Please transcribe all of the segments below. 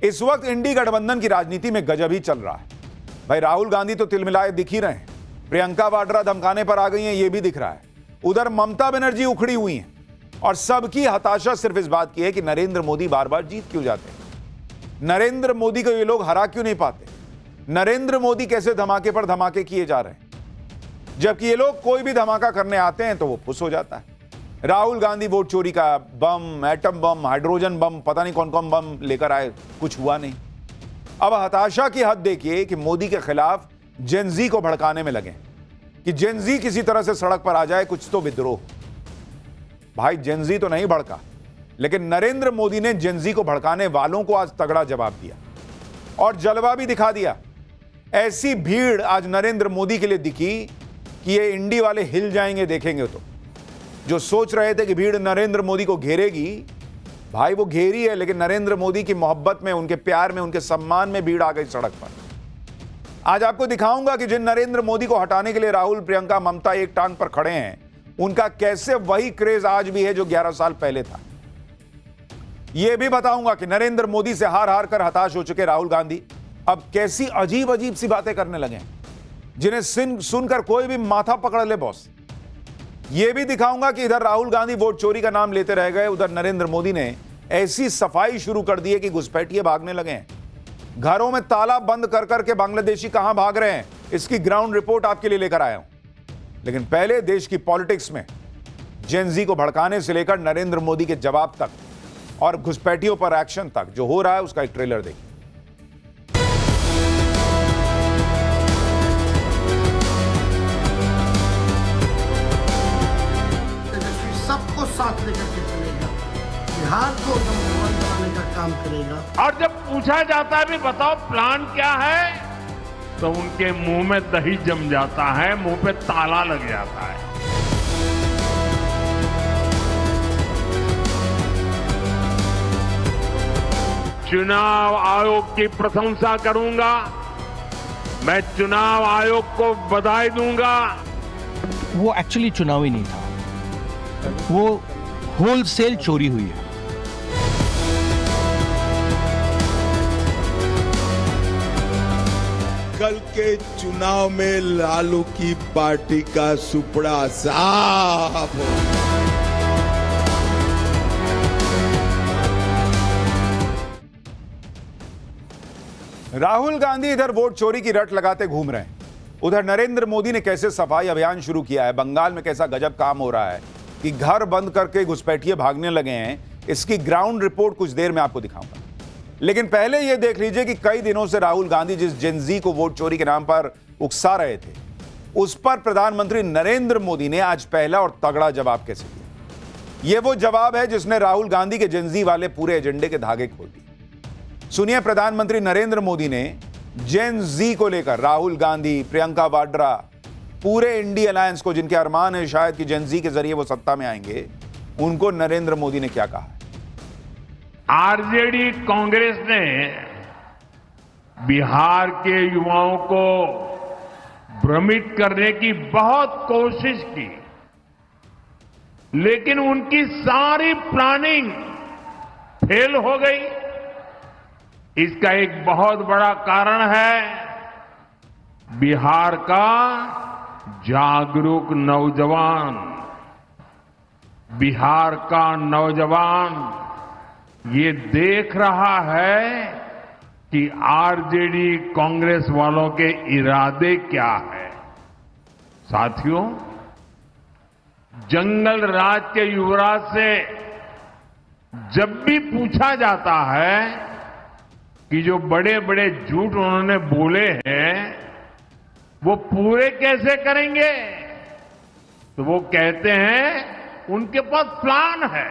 इस वक्त इंडी गठबंधन की राजनीति में गजब ही चल रहा है। भाई राहुल गांधी तो तिलमिलाए दिख ही रहे हैं, प्रियंका वाड्रा धमकाने पर आ गई हैं, ये भी दिख रहा है। उधर ममता बनर्जी उखड़ी हुई हैं और सबकी हताशा सिर्फ इस बात की है कि नरेंद्र मोदी बार बार जीत क्यों जाते हैं, नरेंद्र मोदी को ये लोग हरा क्यों नहीं पाते, नरेंद्र मोदी कैसे धमाके पर धमाके किए जा रहे हैं, जबकि ये लोग कोई भी धमाका करने आते हैं तो वो फुस हो जाता है। राहुल गांधी वोट चोरी का बम, एटम बम, हाइड्रोजन बम, पता नहीं कौन कौन बम लेकर आए, कुछ हुआ नहीं। अब हताशा की हद देखिए कि मोदी के खिलाफ जेनजी को भड़काने में लगे कि जेनजी किसी तरह से सड़क पर आ जाए, कुछ तो विद्रोह। भाई जेनजी तो नहीं भड़का, लेकिन नरेंद्र मोदी ने जेनजी को भड़काने वालों को आज तगड़ा जवाब दिया और जलवा भी दिखा दिया। ऐसी भीड़ आज नरेंद्र मोदी के लिए दिखी कि ये इंडी वाले हिल जाएंगे देखेंगे तो। जो सोच रहे थे कि भीड़ नरेंद्र मोदी को घेरेगी, भाई वो घेरी है, लेकिन नरेंद्र मोदी की मोहब्बत में, उनके प्यार में, उनके सम्मान में भीड़ आ गई सड़क पर। आज आपको दिखाऊंगा कि जिन नरेंद्र मोदी को हटाने के लिए राहुल, प्रियंका, ममता एक टांग पर खड़े हैं, उनका कैसे वही क्रेज आज भी है जो 11 साल पहले था। यह भी बताऊंगा कि नरेंद्र मोदी से हार हार कर हताश हो चुके राहुल गांधी अब कैसी अजीब अजीब सी बातें करने लगे, जिन्हें सुनकर कोई भी माथा पकड़ ले बॉस। यह भी दिखाऊंगा कि इधर राहुल गांधी वोट चोरी का नाम लेते रह गए, उधर नरेंद्र मोदी ने ऐसी सफाई शुरू कर दी है कि घुसपैठिए भागने लगे हैं। घरों में ताला बंद कर करके बांग्लादेशी कहां भाग रहे हैं, इसकी ग्राउंड रिपोर्ट आपके लिए लेकर आया हूं। लेकिन पहले देश की पॉलिटिक्स में जेनजी को भड़काने से लेकर नरेंद्र मोदी के जवाब तक और घुसपैठियों पर एक्शन तक जो हो रहा है, उसका एक ट्रेलर देखिए। सबको साथ लेकर के चलेगा, बिहार को नंबर 1 बनाने का काम करेगा। और जब पूछा जाता है भी बताओ प्लान क्या है, तो उनके मुंह में दही जम जाता है, मुंह पे ताला लग जाता है। चुनाव आयोग की प्रशंसा करूंगा, मैं चुनाव आयोग को बधाई दूंगा। वो एक्चुअली चुनाव ही नहीं था, वो होलसेल चोरी हुई है। कल के चुनाव में लालू की पार्टी का सुपड़ा साफ हो। राहुल गांधी इधर वोट चोरी की रट लगाते घूम रहे हैं, उधर नरेंद्र मोदी ने कैसे सफाई अभियान शुरू किया है, बंगाल में कैसा गजब काम हो रहा है कि घर बंद करके घुसपैठिए भागने लगे हैं। इसकी ग्राउंड रिपोर्ट कुछ देर में आपको दिखाऊंगा, लेकिन पहले यह देख लीजिए कि कई दिनों से राहुल गांधी जिस जेनजी को वोट चोरी के नाम पर उकसा रहे थे, उस पर प्रधानमंत्री नरेंद्र मोदी ने आज पहला और तगड़ा जवाब कैसे दिया। यह वो जवाब है जिसने राहुल गांधी के जेनजी वाले पूरे एजेंडे के धागे खोल दिए। सुनिए, प्रधानमंत्री नरेंद्र मोदी ने जेनजी को लेकर राहुल गांधी, प्रियंका वाड्रा, पूरे इंडी अलायंस को, जिनके अरमान है शायद कि जेनजी के जरिए वो सत्ता में आएंगे, उनको नरेंद्र मोदी ने क्या कहा है। आरजेडी कांग्रेस ने बिहार के युवाओं को भ्रमित करने की बहुत कोशिश की, लेकिन उनकी सारी प्लानिंग फेल हो गई। इसका एक बहुत बड़ा कारण है बिहार का जागरूक नौजवान। बिहार का नौजवान ये देख रहा है कि आरजेडी कांग्रेस वालों के इरादे क्या है। साथियों, जंगल राज के युवराज से जब भी पूछा जाता है कि जो बड़े बड़े झूठ उन्होंने बोले हैं वो पूरे कैसे करेंगे, तो वो कहते हैं उनके पास प्लान है।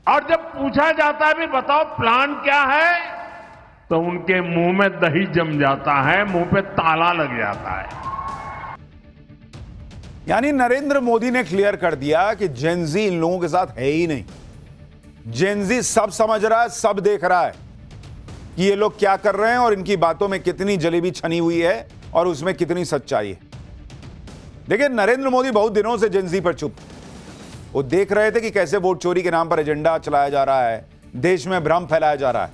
और जब पूछा जाता है भी बताओ प्लान क्या है, तो उनके मुंह में दही जम जाता है, मुंह पे ताला लग जाता है। यानी नरेंद्र मोदी ने क्लियर कर दिया कि जेनजी इन लोगों के साथ है ही नहीं। जेनजी सब समझ रहा है, सब देख रहा है कि ये लोग क्या कर रहे हैं और इनकी बातों में कितनी जलेबी छनी हुई है और उसमें कितनी सच्चाई है। देखिए, नरेंद्र मोदी बहुत दिनों से जेनजी पर चुप, वो देख रहे थे कि कैसे वोट चोरी के नाम पर एजेंडा चलाया जा रहा है, देश में भ्रम फैलाया जा रहा है।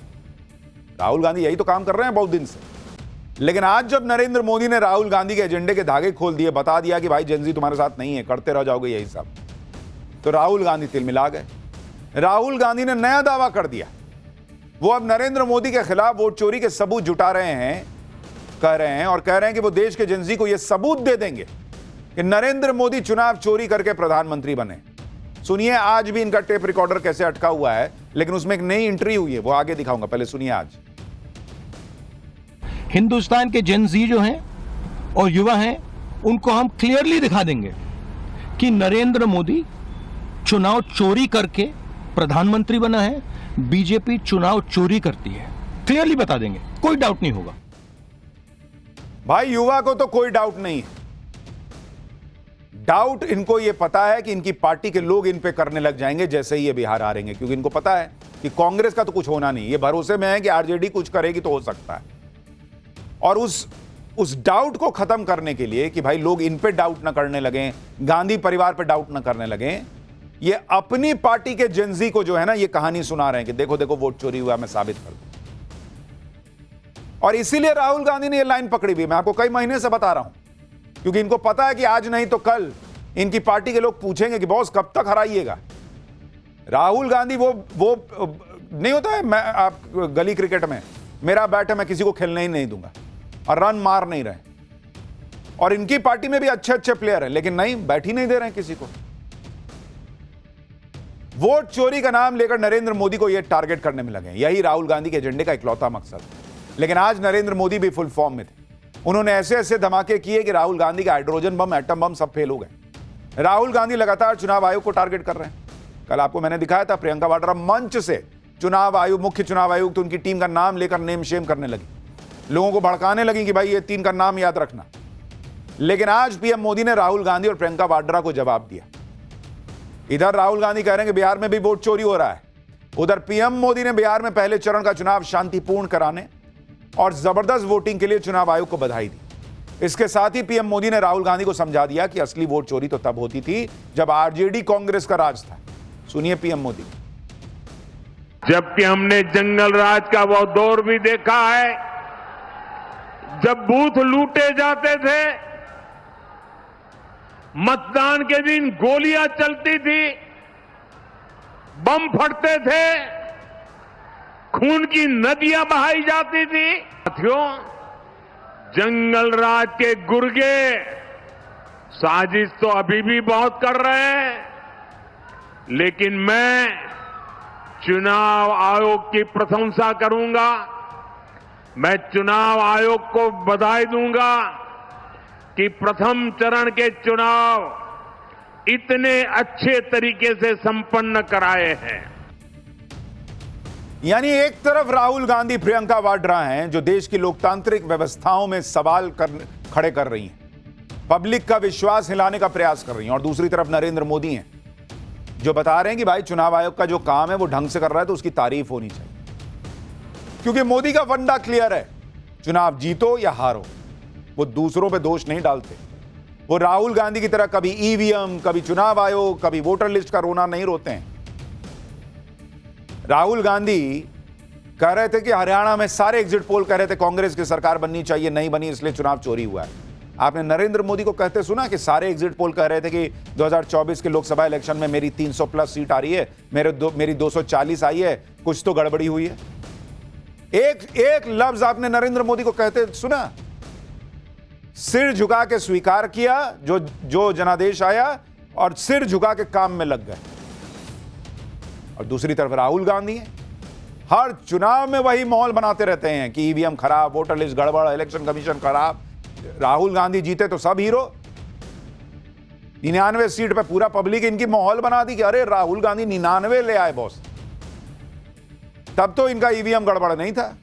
राहुल गांधी यही तो काम कर रहे हैं बहुत दिन से। लेकिन आज जब नरेंद्र मोदी ने राहुल गांधी के एजेंडे के धागे खोल दिए, बता दिया कि भाई जेनजी तुम्हारे साथ नहीं है, करते रह जाओगे यही सब, तो राहुल गांधी तिलमिला गए। राहुल गांधी ने नया दावा कर दिया, वो अब नरेंद्र मोदी के खिलाफ वोट चोरी के सबूत जुटा रहे हैं, कह रहे हैं और कह रहे हैं कि वो देश के जेनजी को यह सबूत दे देंगे कि नरेंद्र मोदी चुनाव चोरी करके प्रधानमंत्री बने। सुनिए आज भी इनका टेप रिकॉर्डर कैसे अटका हुआ है, लेकिन उसमें एक नई एंट्री हुई है, वो आगे दिखाऊंगा, पहले सुनिए। आज हिंदुस्तान के जेनजी जो हैं और युवा हैं, उनको हम क्लियरली दिखा देंगे कि नरेंद्र मोदी चुनाव चोरी करके प्रधानमंत्री बना है, बीजेपी चुनाव चोरी करती है। क्लियरली बता देंगे, कोई डाउट नहीं होगा। भाई युवा को तो कोई डाउट नहीं है, डाउट इनको यह पता है कि इनकी पार्टी के लोग इन पे करने लग जाएंगे जैसे ही ये बिहार हारेंगे, क्योंकि इनको पता है कि कांग्रेस का तो कुछ होना नहीं, ये भरोसे में है कि आरजेडी कुछ करेगी तो हो सकता है। और उस डाउट को खत्म करने के लिए कि भाई लोग इन पे डाउट ना करने लगे, गांधी परिवार पे डाउट ना करने लगे, ये अपनी पार्टी के जेनजी को जो है ना ये कहानी सुना रहे हैं कि देखो देखो वोट चोरी हुआ, मैं साबित कर दूं। और इसीलिए राहुल गांधी ने ये लाइन पकड़ी हुई, मैं आपको कई महीने से बता रहा हूं, क्योंकि इनको पता है कि आज नहीं तो कल इनकी पार्टी के लोग पूछेंगे कि बॉस कब तक हराइएगा। राहुल गांधी वो नहीं होता है, मैं आप गली क्रिकेट में मेरा बैट है, मैं किसी को खेलने ही नहीं दूंगा, और रन मार नहीं रहे। और इनकी पार्टी में भी अच्छे अच्छे प्लेयर हैं, लेकिन नहीं, बैठ ही नहीं दे रहे हैं किसी को। वोट चोरी का नाम लेकर नरेंद्र मोदी को यह टारगेट करने में लगे, यही राहुल गांधी के एजेंडे का इकलौता मकसद है। लेकिन आज नरेंद्र मोदी भी फुल फॉर्म में थे, उन्होंने ऐसे ऐसे धमाके किए कि राहुल गांधी का हाइड्रोजन बम, एटम बम सब फेल हो गए। राहुल गांधी लगातार चुनाव आयोग को टारगेट कर रहे हैं। कल आपको मैंने दिखाया था, प्रियंका वाड्रा मंच से चुनाव आयोग, मुख्य चुनाव आयोग, तो उनकी टीम का नाम लेकर नेम शेम करने लगी, लोगों को भड़काने लगी कि भाई ये 3 का नाम याद रखना। लेकिन आज पीएम मोदी ने राहुल गांधी और प्रियंका वाड्रा को जवाब दिया। इधर राहुल गांधी कह रहे हैं कि बिहार में भी वोट चोरी हो रहा है, उधर पीएम मोदी ने बिहार में पहले चरण का चुनाव शांतिपूर्ण कराने और जबरदस्त वोटिंग के लिए चुनाव आयोग को बधाई दी। इसके साथ ही पीएम मोदी ने राहुल गांधी को समझा दिया कि असली वोट चोरी तो तब होती थी जब आरजेडी कांग्रेस का राज था। सुनिए पीएम मोदी। जबकि हमने जंगल राज का वो दौर भी देखा है, जब बूथ लूटे जाते थे, मतदान के दिन गोलियां चलती थी, बम फटते थे, खून की नदियां बहाई जाती थी। साथियों, जंगल राज के गुर्गे साजिश तो अभी भी बहुत कर रहे हैं, लेकिन मैं चुनाव आयोग की प्रशंसा करूंगा, मैं चुनाव आयोग को बधाई दूंगा कि प्रथम चरण के चुनाव इतने अच्छे तरीके से संपन्न कराए हैं। यानी एक तरफ राहुल गांधी, प्रियंका वाड्रा हैं जो देश की लोकतांत्रिक व्यवस्थाओं में सवाल खड़े कर रही हैं, पब्लिक का विश्वास हिलाने का प्रयास कर रही हैं, और दूसरी तरफ नरेंद्र मोदी हैं जो बता रहे हैं कि भाई चुनाव आयोग का जो काम है वो ढंग से कर रहा है तो उसकी तारीफ होनी चाहिए। क्योंकि मोदी का फंडा क्लियर है, चुनाव जीतो या हारो, वो दूसरों पे दोष नहीं डालते। वो राहुल गांधी की तरह कभी ईवीएम, कभी चुनाव आयोग, कभी वोटर लिस्ट का रोना नहीं रोते हैं। राहुल गांधी कह रहे थे कि हरियाणा में सारे एग्जिट पोल कह रहे थे कांग्रेस की सरकार बननी चाहिए, नहीं बनी इसलिए चुनाव चोरी हुआ है। आपने नरेंद्र मोदी को कहते सुना कि सारे एग्जिट पोल कह रहे थे कि 2024 के लोकसभा इलेक्शन में मेरी 300 प्लस सीट आ रही है, मेरी 240 आई है, कुछ तो गड़बड़ी हुई है। एक लफ्ज आपने नरेंद्र मोदी को कहते सुना? सिर झुका के स्वीकार किया जो जनादेश आया, और सिर झुका के काम में लग गए। और दूसरी तरफ राहुल गांधी है, हर चुनाव में वही माहौल बनाते रहते हैं कि ईवीएम खराब, वोटर लिस्ट गड़बड़, इलेक्शन कमीशन खराब। राहुल गांधी जीते तो सब हीरो, 99 सीट पे पूरा पब्लिक इनकी माहौल बना दी कि अरे राहुल गांधी 99 ले आए बॉस। तब तो इनका ईवीएम गड़बड़ नहीं था।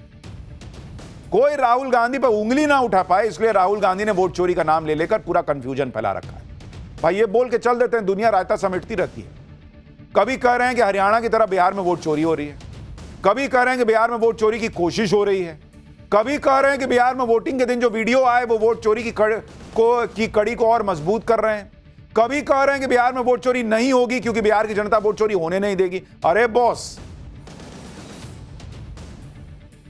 कोई राहुल गांधी पर उंगली ना उठा पाए, इसलिए राहुल गांधी ने वोट चोरी का नाम ले लेकर पूरा कंफ्यूजन फैला रखा है। भाई ये बोल के चल देते हैं, दुनिया रायता समेटती रहती है। कभी कह रहे हैं कि हरियाणा की तरह बिहार में वोट चोरी हो रही है, कभी कह रहे हैं कि बिहार में वोट चोरी की कोशिश हो रही है, कभी कह रहे हैं कि बिहार में वोटिंग के दिन जो वीडियो आए वो वोट चोरी की कड़ी को और मजबूत कर रहे हैं, कभी कह रहे हैं कि बिहार में वोट चोरी नहीं होगी क्योंकि बिहार की जनता वोट चोरी होने नहीं देगी। अरे बॉस,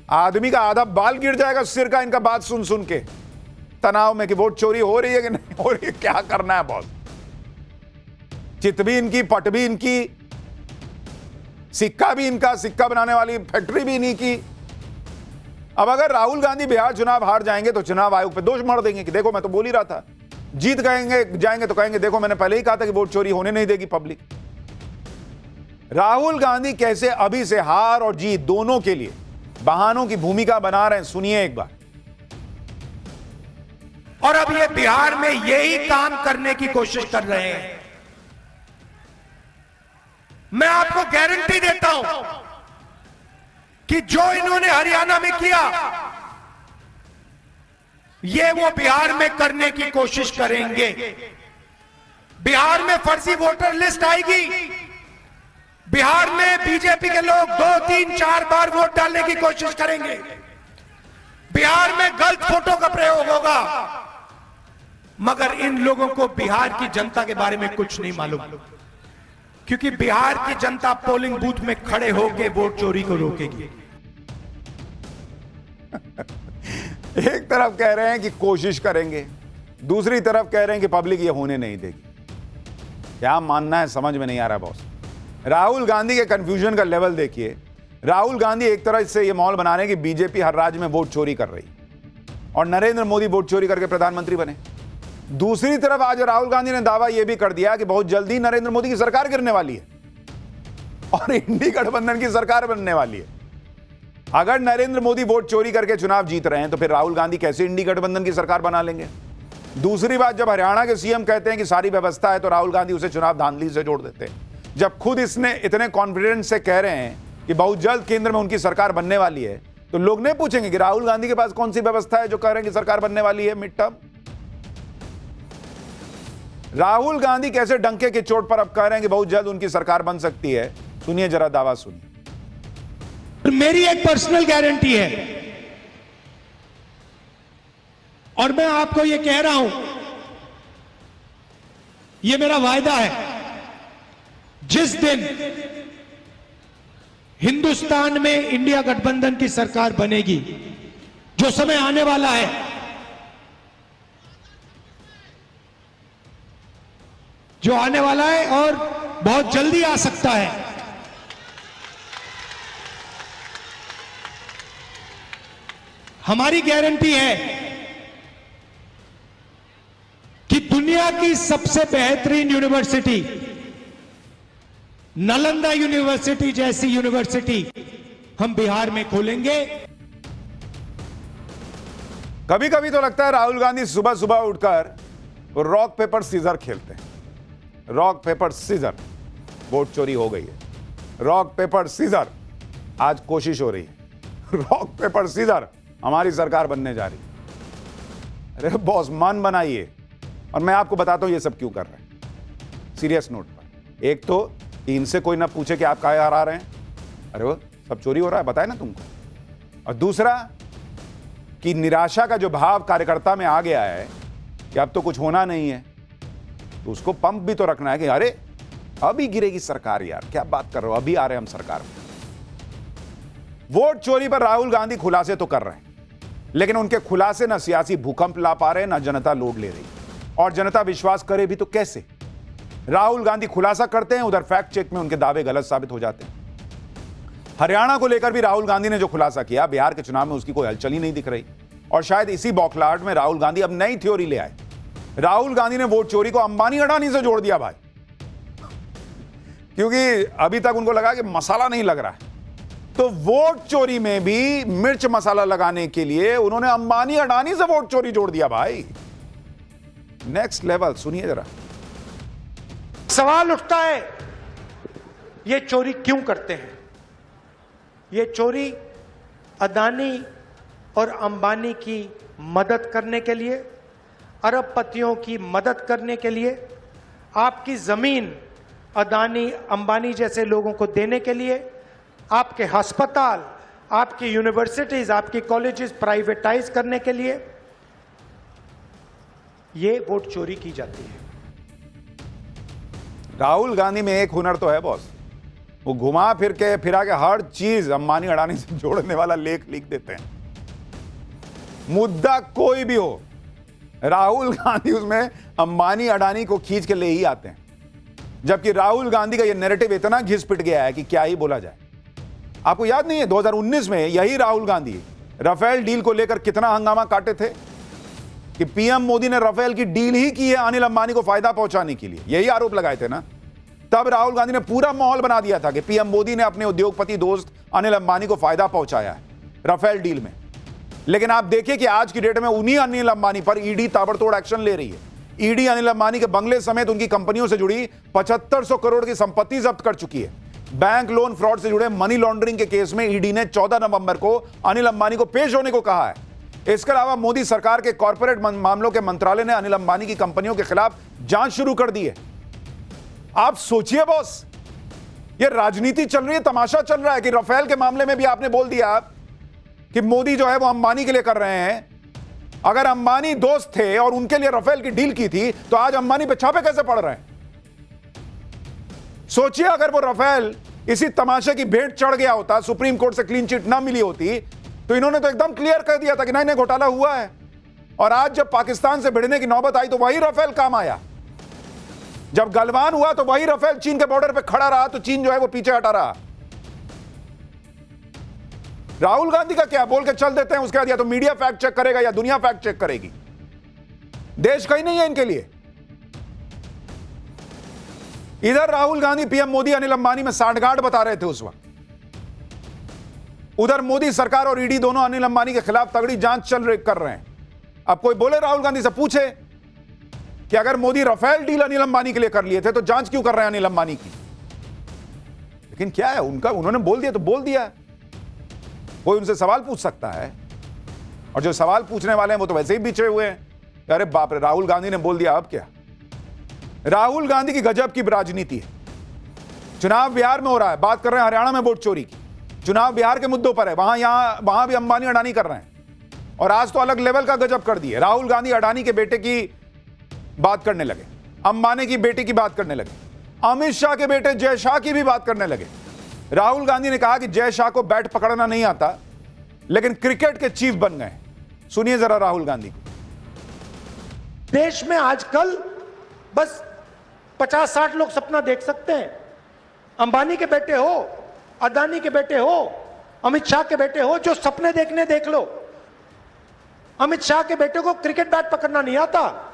आदमी का आधा बाल गिर जाएगा सिर का इनका बात सुन सुन के, तनाव में कि वोट चोरी हो रही है कि नहीं हो रही है, क्या करना है बॉस। चित भी इनकी, पट भी इनकी, सिक्का भी इनका, सिक्का बनाने वाली फैक्ट्री भी इन्हीं की। अब अगर राहुल गांधी बिहार चुनाव हार जाएंगे तो चुनाव आयोग पे दोष मर देंगे कि देखो मैं तो बोल ही रहा था। जीत जाएंगे तो कहेंगे देखो मैंने पहले ही कहा था कि वोट चोरी होने नहीं देगी पब्लिक। राहुल गांधी कैसे अभी से हार और जीत दोनों के लिए बहानों की भूमिका बना रहे हैं, सुनिए एक बार। और अब ये बिहार में यही काम करने की कोशिश कर रहे हैं। मैं आपको गारंटी देता हूं कि जो इन्होंने हरियाणा में किया ये वो बिहार में करने की कोशिश करेंगे। बिहार में फर्जी वोटर लिस्ट आएगी, बिहार में बीजेपी के लोग 2, 3, 4 बार वोट डालने की कोशिश करेंगे, बिहार में गलत फोटो का प्रयोग होगा, मगर इन लोगों को बिहार की जनता के बारे में कुछ नहीं मालूम, क्योंकि बिहार की जनता पोलिंग बूथ में खड़े होकर वोट चोरी को रोकेगी। एक तरफ कह रहे हैं कि कोशिश करेंगे, दूसरी तरफ कह रहे हैं कि पब्लिक ये होने नहीं देगी। क्या मानना है समझ में नहीं आ रहा बॉस। राहुल गांधी के कंफ्यूजन का लेवल देखिए। राहुल गांधी एक तरह से ये माहौल बना रहे हैं कि बीजेपी हर राज्य में वोट चोरी कर रही और नरेंद्र मोदी वोट चोरी करके प्रधानमंत्री बने। दूसरी तरफ आज राहुल गांधी ने दावा यह भी कर दिया कि बहुत जल्दी नरेंद्र मोदी की सरकार गिरने वाली है और इंडी गठबंधन की सरकार बनने वाली है। अगर नरेंद्र मोदी वोट चोरी करके चुनाव जीत रहे हैं तो फिर राहुल गांधी कैसे इंडी गठबंधन की सरकार बना लेंगे। दूसरी बात, जब हरियाणा के सीएम कहते हैं कि सारी व्यवस्था है तो राहुल गांधी उसे चुनाव धांधली से जोड़ देते हैं। जब खुद इसने इतने कॉन्फिडेंस से कह रहे हैं कि बहुत जल्द केंद्र में उनकी सरकार बनने वाली है, तो लोग नहीं पूछेंगे कि राहुल गांधी के पास कौन सी व्यवस्था है जो कह रहे हैं कि सरकार बनने वाली है मिड टर्म। राहुल गांधी कैसे डंके के चोट पर अब कह रहे हैं कि बहुत जल्द उनकी सरकार बन सकती है। सुनिए जरा दावा सुनिए। मेरी एक पर्सनल गारंटी है और मैं आपको यह कह रहा हूं, यह मेरा वायदा है, जिस दिन हिंदुस्तान में इंडिया गठबंधन की सरकार बनेगी, जो समय आने वाला है, जो आने वाला है और बहुत जल्दी आ सकता है, हमारी गारंटी है कि दुनिया की सबसे बेहतरीन यूनिवर्सिटी, नालंदा यूनिवर्सिटी जैसी यूनिवर्सिटी हम बिहार में खोलेंगे। कभी कभी तो लगता है राहुल गांधी सुबह सुबह उठकर रॉक पेपर सीजर खेलते हैं। रॉक पेपर सीजर, वोट चोरी हो गई है। रॉक पेपर सीजर, आज कोशिश हो रही है। रॉक पेपर सीजर, हमारी सरकार बनने जा रही है। अरे बॉस, मन बनाइए। और मैं आपको बताता हूं ये सब क्यों कर रहे हैं सीरियस नोट पर। एक तो कि इनसे कोई ना पूछे कि आप काहे हरा रहे हैं, अरे वो सब चोरी हो रहा है, बताए ना तुमको। और दूसरा कि निराशा का जो भाव कार्यकर्ता में आ गया है कि अब तो कुछ होना नहीं है, तो उसको पंप भी तो रखना है कि अरे अभी गिरेगी सरकार, यार क्या बात कर रहे हो, अभी आ रहे हम सरकार में। वोट चोरी पर राहुल गांधी खुलासे तो कर रहे हैं, लेकिन उनके खुलासे ना सियासी भूकंप ला पा रहे, ना जनता लोड ले रही। और जनता विश्वास करे भी तो कैसे। राहुल गांधी खुलासा करते हैं, उधर फैक्ट चेक में उनके दावे गलत साबित हो जाते हैं। हरियाणा को लेकर भी राहुल गांधी ने जो खुलासा किया, बिहार के चुनाव में उसकी कोई हलचल ही नहीं दिख रही। और शायद इसी बौखलाहट में राहुल गांधी अब नई थ्योरी ले आए। राहुल गांधी ने वोट चोरी को अंबानी अडानी से जोड़ दिया भाई, क्योंकि अभी तक उनको लगा कि मसाला नहीं लग रहा है, तो वोट चोरी में भी मिर्च मसाला लगाने के लिए उन्होंने अंबानी अडानी से वोट चोरी जोड़ दिया भाई। नेक्स्ट लेवल, सुनिए जरा। सवाल उठता है, ये चोरी क्यों करते हैं? ये चोरी अदानी और अंबानी की मदद करने के लिए, अरबपतियों की मदद करने के लिए, आपकी जमीन अदानी अंबानी जैसे लोगों को देने के लिए, आपके अस्पताल, आपकी यूनिवर्सिटीज, आपकी कॉलेजेस प्राइवेटाइज करने के लिए ये वोट चोरी की जाती है। राहुल गांधी में एक हुनर तो है बॉस, वो घुमा फिर के फिरा के हर चीज अंबानी अडानी से जोड़ने वाला लेख लिख देते हैं। मुद्दा कोई भी हो, राहुल गांधी उसमें अंबानी अडानी को खींच के ले ही आते हैं। जबकि राहुल गांधी का यह नैरेटिव इतना घिस पिट गया है कि क्या ही बोला जाए। आपको याद नहीं है 2019 में यही राहुल गांधी राफेल डील को लेकर कितना हंगामा काटे थे कि पीएम मोदी ने राफेल की डील ही की है अनिल अंबानी को फायदा पहुंचाने के लिए, यही आरोप लगाए थे ना। तब राहुल गांधी ने पूरा माहौल बना दिया था कि पीएम मोदी ने अपने उद्योगपति दोस्त अनिल अंबानी को फायदा पहुंचाया है राफेल डील में। लेकिन आप देखिए कि आज की डेट में उन्हीं अनिल अंबानी पर ईडी ताबड़तोड़ एक्शन ले रही है। ईडी अनिल अंबानी के बंगले समेत उनकी कंपनियों से जुड़ी 7500 करोड़ की संपत्ति जब्त कर चुकी है। बैंक लोन फ्रॉड से जुड़े मनी लॉन्ड्रिंग के केस में ईडी ने 14 नवंबर को अनिल अंबानी को पेश होने को कहा है। इसके अलावा मोदी सरकार के कॉर्पोरेट मामलों के मंत्रालय ने अनिल अंबानी की कंपनियों के खिलाफ जांच शुरू कर दी है। आप सोचिए बॉस, ये राजनीति चल रही है, तमाशा चल रहा है कि राफेल के मामले में भी आपने बोल दिया कि मोदी जो है वो अंबानी के लिए कर रहे हैं। अगर अंबानी दोस्त थे और उनके लिए राफेल की डील की थी तो आज अंबानी पे छापे कैसे पड़ रहे हैं? सोचिए अगर वो राफेल इसी तमाशे की भेंट चढ़ गया होता, सुप्रीम कोर्ट से क्लीन चिट ना मिली होती, तो इन्होंने तो एकदम क्लियर कर दिया था कि नहीं घोटाला हुआ है। और आज जब पाकिस्तान से भिड़ने की नौबत आई तो वही राफेल काम आया। जब गलवान हुआ तो वही राफेल चीन के बॉर्डर पे खड़ा रहा तो चीन जो है वो पीछे हटा रहा। राहुल गांधी का क्या बोल के चल देते हैं, उसके बाद या तो मीडिया फैक्ट चेक करेगा या दुनिया फैक्ट चेक करेगी। देश कहीं नहीं है इनके लिए। इधर राहुल गांधी पीएम मोदी अनिल अंबानी में सांठगांठ बता रहे थे उस वक्त, उधर मोदी सरकार और ईडी दोनों अनिल अंबानी के खिलाफ तगड़ी जांच कर रहे हैं। अब कोई बोले राहुल गांधी से पूछे कि अगर मोदी राफेल डील अनिल अंबानी के लिए कर लिए थे तो जांच क्यों कर रहे हैं अनिल अंबानी की? लेकिन क्या है उनका, उन्होंने बोल दिया तो बोल दिया। कोई उनसे सवाल पूछ सकता है, और जो सवाल पूछने वाले हैं वो तो वैसे ही बिछड़े हुए हैं। अरे बाप रे, राहुल गांधी ने बोल दिया, अब क्या? राहुल गांधी की गजब की राजनीति है। चुनाव बिहार में हो रहा है, बात कर रहे हैं हरियाणा में वोट चोरी की। चुनाव बिहार के मुद्दों पर है, वहां भी अंबानी अडानी कर रहे हैं। और आज तो अलग लेवल का गजब कर दिए। राहुल गांधी अडानी के बेटे की बात करने लगे, अंबानी की बेटी की बात करने लगे, अमित शाह के बेटे जय शाह की भी बात करने लगे। राहुल गांधी ने कहा कि जय शाह को बैट पकड़ना नहीं आता लेकिन क्रिकेट के चीफ बन गए। सुनिए जरा राहुल गांधी को। देश में आजकल बस 50-60 लोग सपना देख सकते हैं। अंबानी के बेटे हो, अदानी के बेटे हो, अमित शाह के बेटे हो, जो सपने देखने देख लो। अमित शाह के बेटे को क्रिकेट बैट पकड़ना नहीं आता।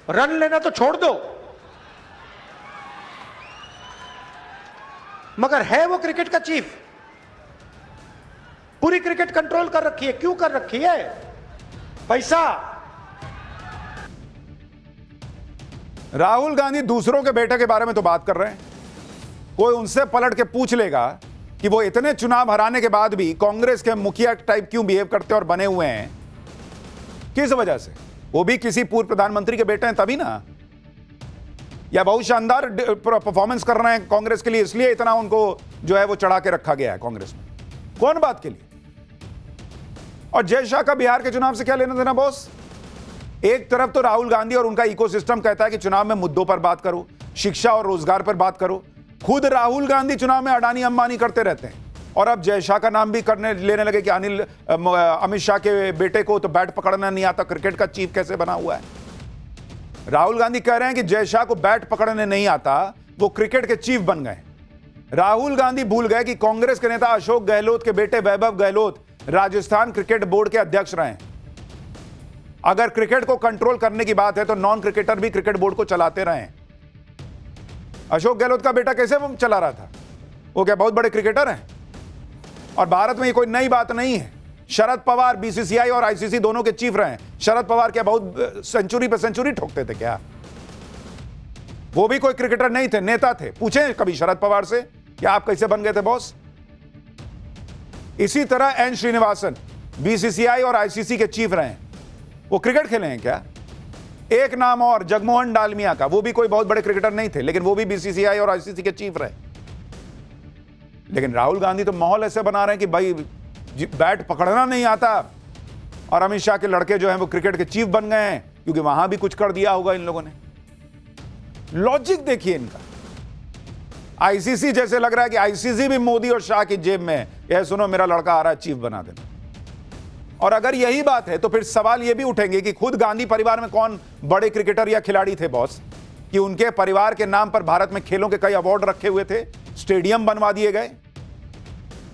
रन लेना तो छोड़ दो, मगर है वो क्रिकेट का चीफ। पूरी क्रिकेट कंट्रोल कर रखी है। क्यों कर रखी है? पैसा। राहुल गांधी दूसरों के बेटे के बारे में तो बात कर रहे हैं। कोई उनसे पलट के पूछ लेगा कि वो इतने चुनाव हराने के बाद भी कांग्रेस के मुखिया टाइप क्यों बिहेव करते और बने हुए हैं, किस वजह से? वो भी किसी पूर्व प्रधानमंत्री के बेटे हैं तभी ना, या बहुत शानदार परफॉर्मेंस कर रहे हैं कांग्रेस के लिए इसलिए इतना उनको जो है वो चढ़ा के रखा गया है कांग्रेस में? कौन बात के लिए? और जय शाह का बिहार के चुनाव से क्या लेना देना बॉस? एक तरफ तो राहुल गांधी और उनका इकोसिस्टम कहता है कि चुनाव में मुद्दों पर बात करो, शिक्षा और रोजगार पर बात करो। खुद राहुल गांधी चुनाव में अडानी अंबानी करते रहते हैं, और अब जय शाह का नाम भी लेने लगे कि अमित शाह के बेटे को तो बैट पकड़ना नहीं आता, क्रिकेट का चीफ कैसे बना हुआ है? राहुल गांधी कह रहे हैं कि जय शाह को बैट पकड़ने नहीं आता, वो क्रिकेट के चीफ बन गए। राहुल गांधी भूल गए कि कांग्रेस के नेता अशोक गहलोत के बेटे वैभव गहलोत राजस्थान क्रिकेट बोर्ड के अध्यक्ष रहे। अगर क्रिकेट को कंट्रोल करने की बात है तो नॉन क्रिकेटर भी क्रिकेट बोर्ड को चलाते रहे। अशोक गहलोत का बेटा कैसे चला रहा था? वो क्या बहुत बड़े क्रिकेटर हैं? और भारत में ये कोई नई बात नहीं है। शरद पवार बीसीसीआई और आईसीसी दोनों के चीफ रहे। शरद पवार क्या बहुत सेंचुरी पे सेंचुरी ठोकते थे क्या? वो भी कोई क्रिकेटर नहीं थे, नेता थे। पूछें कभी शरद पवार से कि आप कैसे बन गए थे बॉस? इसी तरह एन श्रीनिवासन बीसीसीआई और आईसीसी के चीफ रहे। वो क्रिकेट खेले हैं क्या? एक नाम और, जगमोहन डालमिया का, वो भी कोई बहुत बड़े क्रिकेटर नहीं थे लेकिन वो भी बीसीसीआई और आईसीसी के चीफ रहे। लेकिन राहुल गांधी तो माहौल ऐसे बना रहे हैं कि भाई बैट पकड़ना नहीं आता, और अमित शाह के लड़के जो हैं वो क्रिकेट के चीफ बन गए हैं क्योंकि वहां भी कुछ कर दिया होगा इन लोगों ने। लॉजिक देखिए इनका। आईसीसी जैसे लग रहा है कि आईसीसी भी मोदी और शाह की जेब में है। यह सुनो, मेरा लड़का आ रहा है चीफ बना देना। और अगर यही बात है तो फिर सवाल यह भी उठेंगे कि खुद गांधी परिवार में कौन बड़े क्रिकेटर या खिलाड़ी थे बॉस, कि उनके परिवार के नाम पर भारत में खेलों के कई अवार्ड रखे हुए थे, स्टेडियम बनवा दिए गए।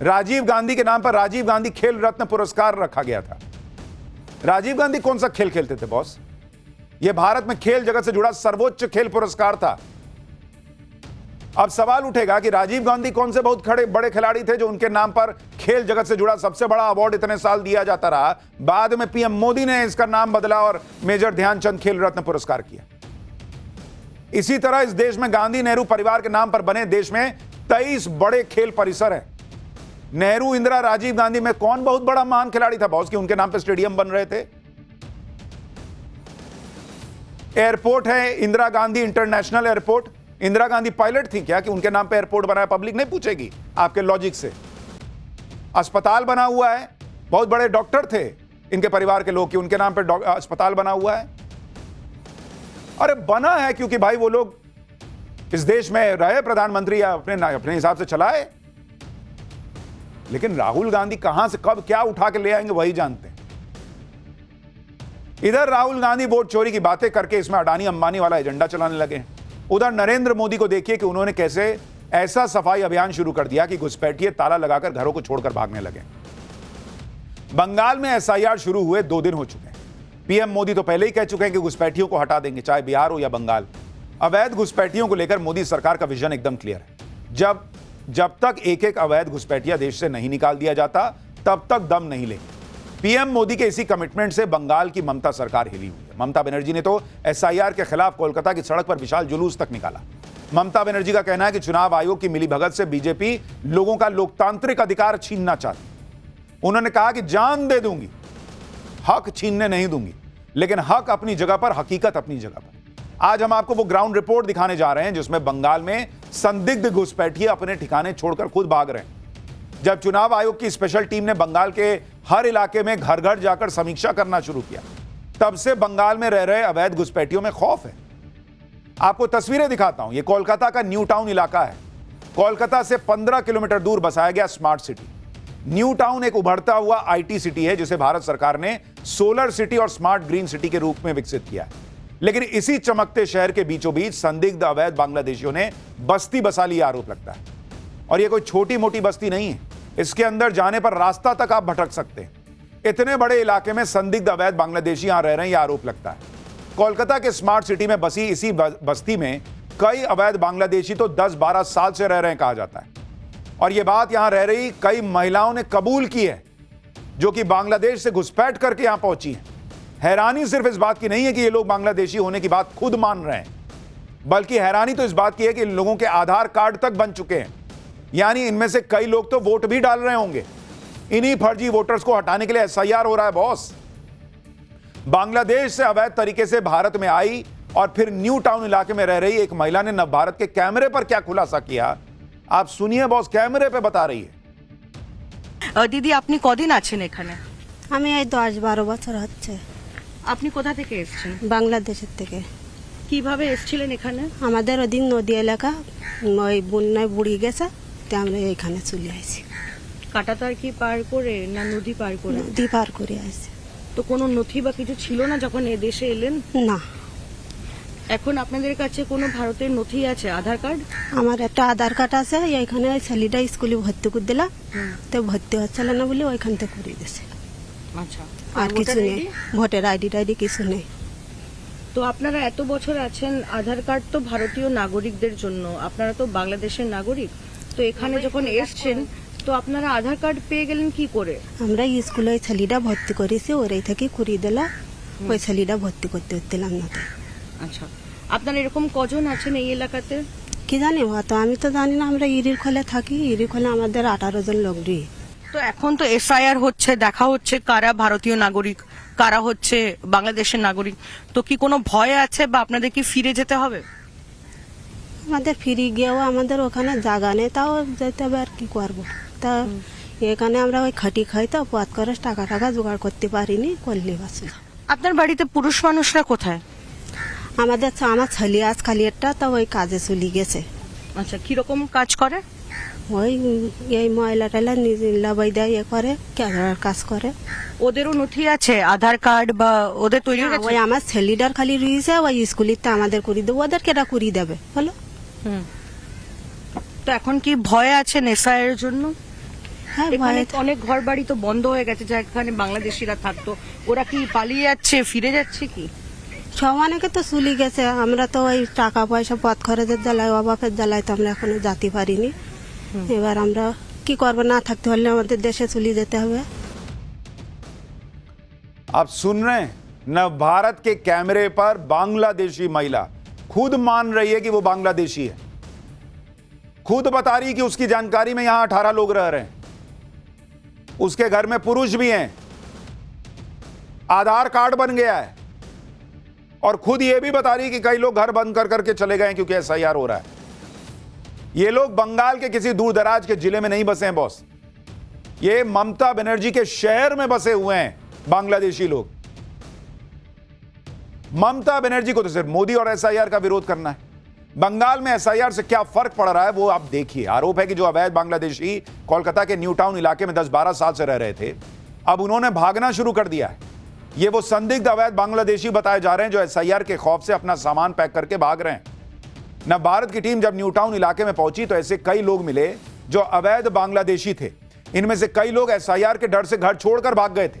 राजीव गांधी के नाम पर राजीव गांधी खेल रत्न पुरस्कार रखा गया था। राजीव गांधी कौन सा खेल खेलते थे बॉस? यह भारत में खेल जगत से जुड़ा सर्वोच्च खेल पुरस्कार था। अब सवाल उठेगा कि राजीव गांधी कौन से बहुत बड़े खिलाड़ी थे जो उनके नाम पर खेल जगत से जुड़ा सबसे बड़ा अवार्ड इतने साल दिया जाता रहा, बाद में पीएम मोदी ने इसका नाम बदला और मेजर ध्यानचंद खेल रत्न पुरस्कार किया। इसी तरह इस देश में गांधी नेहरू परिवार के नाम पर बने देश में 23 बड़े खेल परिसर हैं। नेहरू, इंदिरा, राजीव गांधी में कौन बहुत बड़ा महान खिलाड़ी था बॉस कि उनके नाम पर स्टेडियम बन रहे थे? एयरपोर्ट है Indira Gandhi international airport. Indira Gandhi pilot थी क्या कि उनके नाम पे एयरपोर्ट बनाया? पब्लिक नहीं पूछेगी आपके लॉजिक से। अस्पताल बना हुआ है, बहुत बड़े डॉक्टर थे इनके परिवार के लोग कि उनके नाम पे अस्पताल बना हुआ है। अरे बना है क्योंकि भाई वो लोग इस देश में रहे प्रधानमंत्री या अपने हिसाब से चलाए। लेकिन राहुल गांधी कहां से कब क्या उठा के ले आएंगे वही जानते हैं। इधर राहुल गांधी वोट चोरी की बातें करके इसमें अडानी अंबानी वाला एजेंडा चलाने लगे। उधर नरेंद्र मोदी को देखिए कि उन्होंने कैसे ऐसा सफाई अभियान शुरू कर दिया कि घुसपैठिए ताला लगाकर घरों को छोड़कर भागने लगे। बंगाल में एसआईआर शुरू हुए 2 दिन हो चुके हैं। पीएम मोदी तो पहले ही कह चुके हैं कि घुसपैठियों को हटा देंगे, चाहे बिहार हो या बंगाल। अवैध घुसपैठियों को लेकर मोदी सरकार का विजन एकदम क्लियर है। जब तक एक एक अवैध घुसपैठिया देश से नहीं निकाल दिया जाता तब तक दम नहीं लेंगे। पीएम मोदी के इसी कमिटमेंट से बंगाल की ममता सरकार हिली हुई है। ममता बनर्जी ने तो एसआईआर के खिलाफ कोलकाता की सड़क पर विशाल जुलूस तक निकाला। ममता बनर्जी का कहना है कि चुनाव आयोग की मिलीभगत से बीजेपी लोगों का लोकतांत्रिक अधिकार छीनना चाहती। उन्होंने कहा कि जान दे दूंगी, हक छीनने नहीं दूंगी, लेकिन हक अपनी जगह पर, हकीकत अपनी जगह पर। आज हम आपको वो ग्राउंड रिपोर्ट दिखाने जा रहे हैं जिसमें बंगाल में संदिग्ध घुसपैठिए अपने ठिकाने छोड़कर खुद भाग रहे हैं। जब चुनाव आयोग की स्पेशल टीम ने बंगाल के हर इलाके में घर घर जाकर समीक्षा करना शुरू किया, तब से बंगाल में रह रहे अवैध घुसपैठियों में खौफ है। आपको तस्वीरें दिखाता हूं। यह कोलकाता का न्यू टाउन इलाका है। कोलकाता से 15 किलोमीटर दूर बसाया गया स्मार्ट सिटी। न्यू टाउन एक उभरता हुआ आईटी सिटी है जिसे भारत सरकार ने सोलर सिटी और स्मार्ट ग्रीन सिटी के रूप में विकसित किया है। लेकिन इसी चमकते शहर के बीचों बीच संदिग्ध अवैध बांग्लादेशियों ने बस्ती बसा ली, आरोप लगता है। और यह कोई छोटी मोटी बस्ती नहीं है, इसके अंदर जाने पर रास्ता तक आप भटक सकते हैं। इतने बड़े इलाके में संदिग्ध अवैध बांग्लादेशी यहां रह रहे हैं, यह आरोप लगता है। कोलकाता के स्मार्ट सिटी में बसी इसी बस्ती में कई अवैध बांग्लादेशी तो 10-12 साल से रह रहे हैं कहा जाता है। और यह बात यहां रह रही कई महिलाओं ने कबूल की है जो कि बांग्लादेश से घुसपैठ करके यहां पहुंची हैं। हैरानी सिर्फ इस बात की नहीं है कि ये लोग बांग्लादेशी होने की बात खुद मान रहे हैं, बल्कि हैरानी तो इस बात की है कि इन लोगों के आधार कार्ड तक बन चुके हैं। यानी इनमें से कई लोग तो वोट भी डाल रहे होंगे। इन्हीं फर्जी वोटर्स को हटाने के लिए एसआईआर हो रहा है बॉस। बांग्लादेश से अवैध तरीके से भारत में आई और फिर न्यू टाउन इलाके में रह रही एक महिला ने नवभारत के कैमरे पर क्या खुलासा किया, आप सुनिए। बॉस कैमरे पे बता रही है। দিদি আপনি কদিন আছেন এখানে? আমি এই 10-12 বছর হচ্ছে। আপনি কোথা থেকে এসেছেন? বাংলাদেশের থেকে। কিভাবে এসেছিলেন এখানে? আমাদের ওদিন নদী এলাকা ওই বন্যায় বুড়িয়ে গেছে, তাই আমরা এখানে চলে আসি। কাটাতার কি পার করে না নদী পার করে? নদী পার করে আসি। তো কোনো নথি বা কিছু ছিল না যখন এ দেশে এলেন? না। এখন আপনাদের কাছে কোনো ভারতের নথি আছে, আধার কার্ড? আমার একটা আধার কার্ড আছে, এইখানে ছেলেটা স্কুলে ভর্তি করে দিলাম, তো ভর্তি হচ্ছিল না বলে ওইখান থেকে করে দিয়েছে। আচ্ছা, আর কিছু নেই, ভোটার আইডি টাইডি কিছু নেই। তো আপনারা এত বছর আছেন, আধার কার্ড তো ভারতীয় নাগরিকদের জন্য, আপনারা তো বাংলাদেশের নাগরিক, তো এখানে যখন এসছেন তো আপনারা আধার কার্ড পেয়ে গেলেন কি করে? আমরা স্কুলে ওই ছেলেটা ভর্তি করেছি, ওরাই থেকে করিয়ে দিলা, ওই ছেলেটা ভর্তি করতে দিলাম না। আচ্ছা, আপনারা এরকম কজন আছেন এই এলাকাতে? কি জানি, হয়তো আমি তো জানি না। আমরা ইরির খোলে থাকি, ইরির খোলে আমাদের 18 জন লোক রে। তো এখন তো এসআইআর হচ্ছে, দেখা হচ্ছে কারা ভারতীয় নাগরিক, কারা হচ্ছে বাংলাদেশের নাগরিক। তো কি কোনো ভয় আছে বা আপনাদের কি ফিরে যেতে হবে? আমাদের ফিরে গিয়েও আমাদের ওখানে জায়গা নেই, তাও যেতে হবে, আর কি করবো। তা এখানে আমরা ওই খাটি খাই, তো পথ করে টাকা জোগাড় করতে পারিনি, করলে বাসে। আপনার বাড়িতে পুরুষ মানুষরা কোথায়? আমার ছেলে আজ খালি একটা তো ওই কাজে চলে গেছে। আচ্ছা, কিরকম কাজ করে? ওই এই ময়লা টয়লা নিজে লাবাই দেয়, ইয়ে করে, ক্যামেরার কাজ করে। ওদেরও নথি আছে, আধার কার্ড বা ওদের তৈরি হয়ে গেছে? ওই আমার ছেলেটার খালি রয়েছে, ওই স্কুলিতে আমাদের করে দেবো, ওদের কেটা করে দেবে বলো। তো এখন কি ভয় আছেন এসআইআর এর জন্য? হ্যাঁ, এখানে ভয়ে অনেক ঘর বাড়ি তো বন্ধ হয়ে গেছে, যেখানে বাংলাদেশিরা থাকতো, ওরা কি পালিয়ে যাচ্ছে, ফিরে যাচ্ছে কি? সব অনেকে তো চলে গেছে। আমরা তো ওই টাকা পয়সা পথ খরচের জ্বালায়, অভাবের জ্বালায় তো আমরা এখনো যেতে পারিনি। এবার আমরা কি করবো, না থাকতে হলে আমাদের দেশে চলে যেতে হবে। आप सुन रहे हैं, नव भारत के कैमरे पर बांग्लादेशी महिला खुद मान रही है कि वो बांग्लादेशी है, खुद बता रही है कि उसकी जानकारी में यहां 18 लोग रह रहे हैं, उसके घर में पुरुष भी हैं, आधार कार्ड बन गया है, और खुद ये भी बता रही है कि कई लोग घर बंद कर करके चले गए हैं क्योंकि एसआईआर हो रहा है। ये लोग बंगाल के किसी दूर दराज के जिले में नहीं बसे हैं बॉस, ये ममता बनर्जी के शहर में बसे हुए हैं बांग्लादेशी लोग। ममता बनर्जी को तो सिर्फ मोदी और एसआईआर का विरोध करना है। बंगाल में एसआईआर से क्या फर्क पड़ रहा है वो आप देखिए। आरोप है कि जो अवैध बांग्लादेशी कोलकाता के न्यू टाउन इलाके में 10-12 साल से रह रहे थे, अब उन्होंने भागना शुरू कर दिया है। ये वो संदिग्ध अवैध बांग्लादेशी बताए जा रहे हैं जो एसआईआर के खौफ से अपना सामान पैक करके भाग रहे हैं। न भारत की टीम जब न्यू टाउन इलाके में पहुंची तो ऐसे कई लोग मिले जो अवैध बांग्लादेशी थे। इनमें से कई लोग एसआईआर के डर से घर छोड़कर भाग गए थे।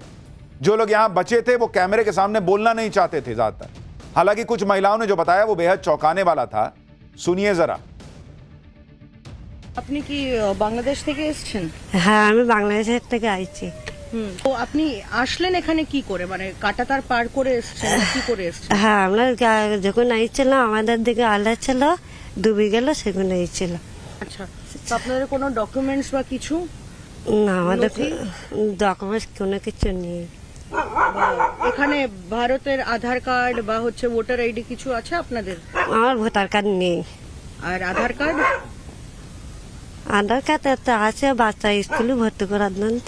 जो लोग यहां बचे थे वो कैमरे के सामने बोलना नहीं चाहते थे ज्यादातर। हालांकि कुछ महिलाओं ने जो बताया वो बेहद चौंकाने वाला था, सुनिए जरा। আপনি কি বাংলাদেশ থেকে এসেছেন? হ্যাঁ, আমি বাংলাদেশের থেকে আইছি। তো আপনি আসলেন এখানে কি করে, মানে কাটাতার পার করে এসেছেন, কি করে এসেছেন? হ্যাঁ, আমরা যখন আইছিলাম আমাদের দিকে আলা ছিল, ডুবে গেল, সেখানে আইছিল। আচ্ছা, তো আপনাদের কোনো ডকুমেন্টস বা কিছু? না, আমাদের নথি? ডকুমেন্টস কোনো কিছু নেই। এখানে ভারতের আধার কার্ড বা হচ্ছে ভোটার আইডি কিছু আছে আপনাদের? আমার ভোটার কার্ড নেই। আর আধার কার্ড? আধার কার্ড একটা আছে, বাচ্চা স্কুলে ভর্তি করার জন্য।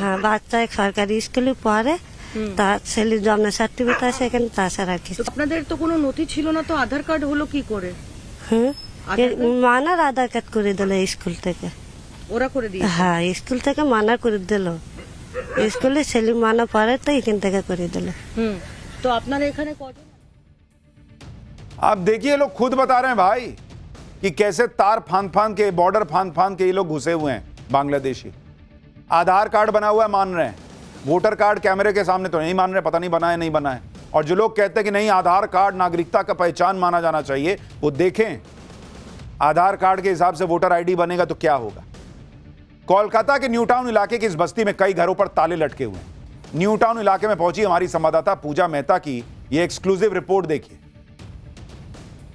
হ্যাঁ, বাচ্চা সরকারি স্কুলে পড়ে, তার ছেলের জন্ম সার্টিফিকেট আছে এখানে, তাছাড়া আর কিছু। তো আপনাদের তো কোনো নথি ছিল না, তো আধার কার্ড হলো কি করে? মানার আধার কার্ড করে দিল স্কুল থেকে। ওরা করে দিয়ে? হ্যাঁ, স্কুল থেকে মানা করে দিল, স্কুলে ছেলে মানা পড়ে তো এখান থেকে করে দিল। তো আপনারা এখানে কজন? आप देखिए लोग खुद बता रहे हैं भाई कि कैसे तार फांद फांद के, बॉर्डर फांद फांद के ये लोग घुसे हुए हैं बांग्लादेशी। आधार कार्ड बना हुआ है मान रहे हैं, वोटर कार्ड कैमरे के सामने तो नहीं मान रहे, पता नहीं बना है नहीं बना है। और जो लोग कहते हैं कि नहीं आधार कार्ड नागरिकता का पहचान माना जाना चाहिए, वो देखें आधार कार्ड के हिसाब से वोटर आईडी बनेगा तो क्या होगा। कोलकाता के न्यू टाउन इलाके की इस बस्ती में कई घरों पर ताले लटके हुए हैं। न्यू टाउन इलाके में पहुंची हमारी संवाददाता पूजा मेहता की ये एक्सक्लूसिव रिपोर्ट देखिए।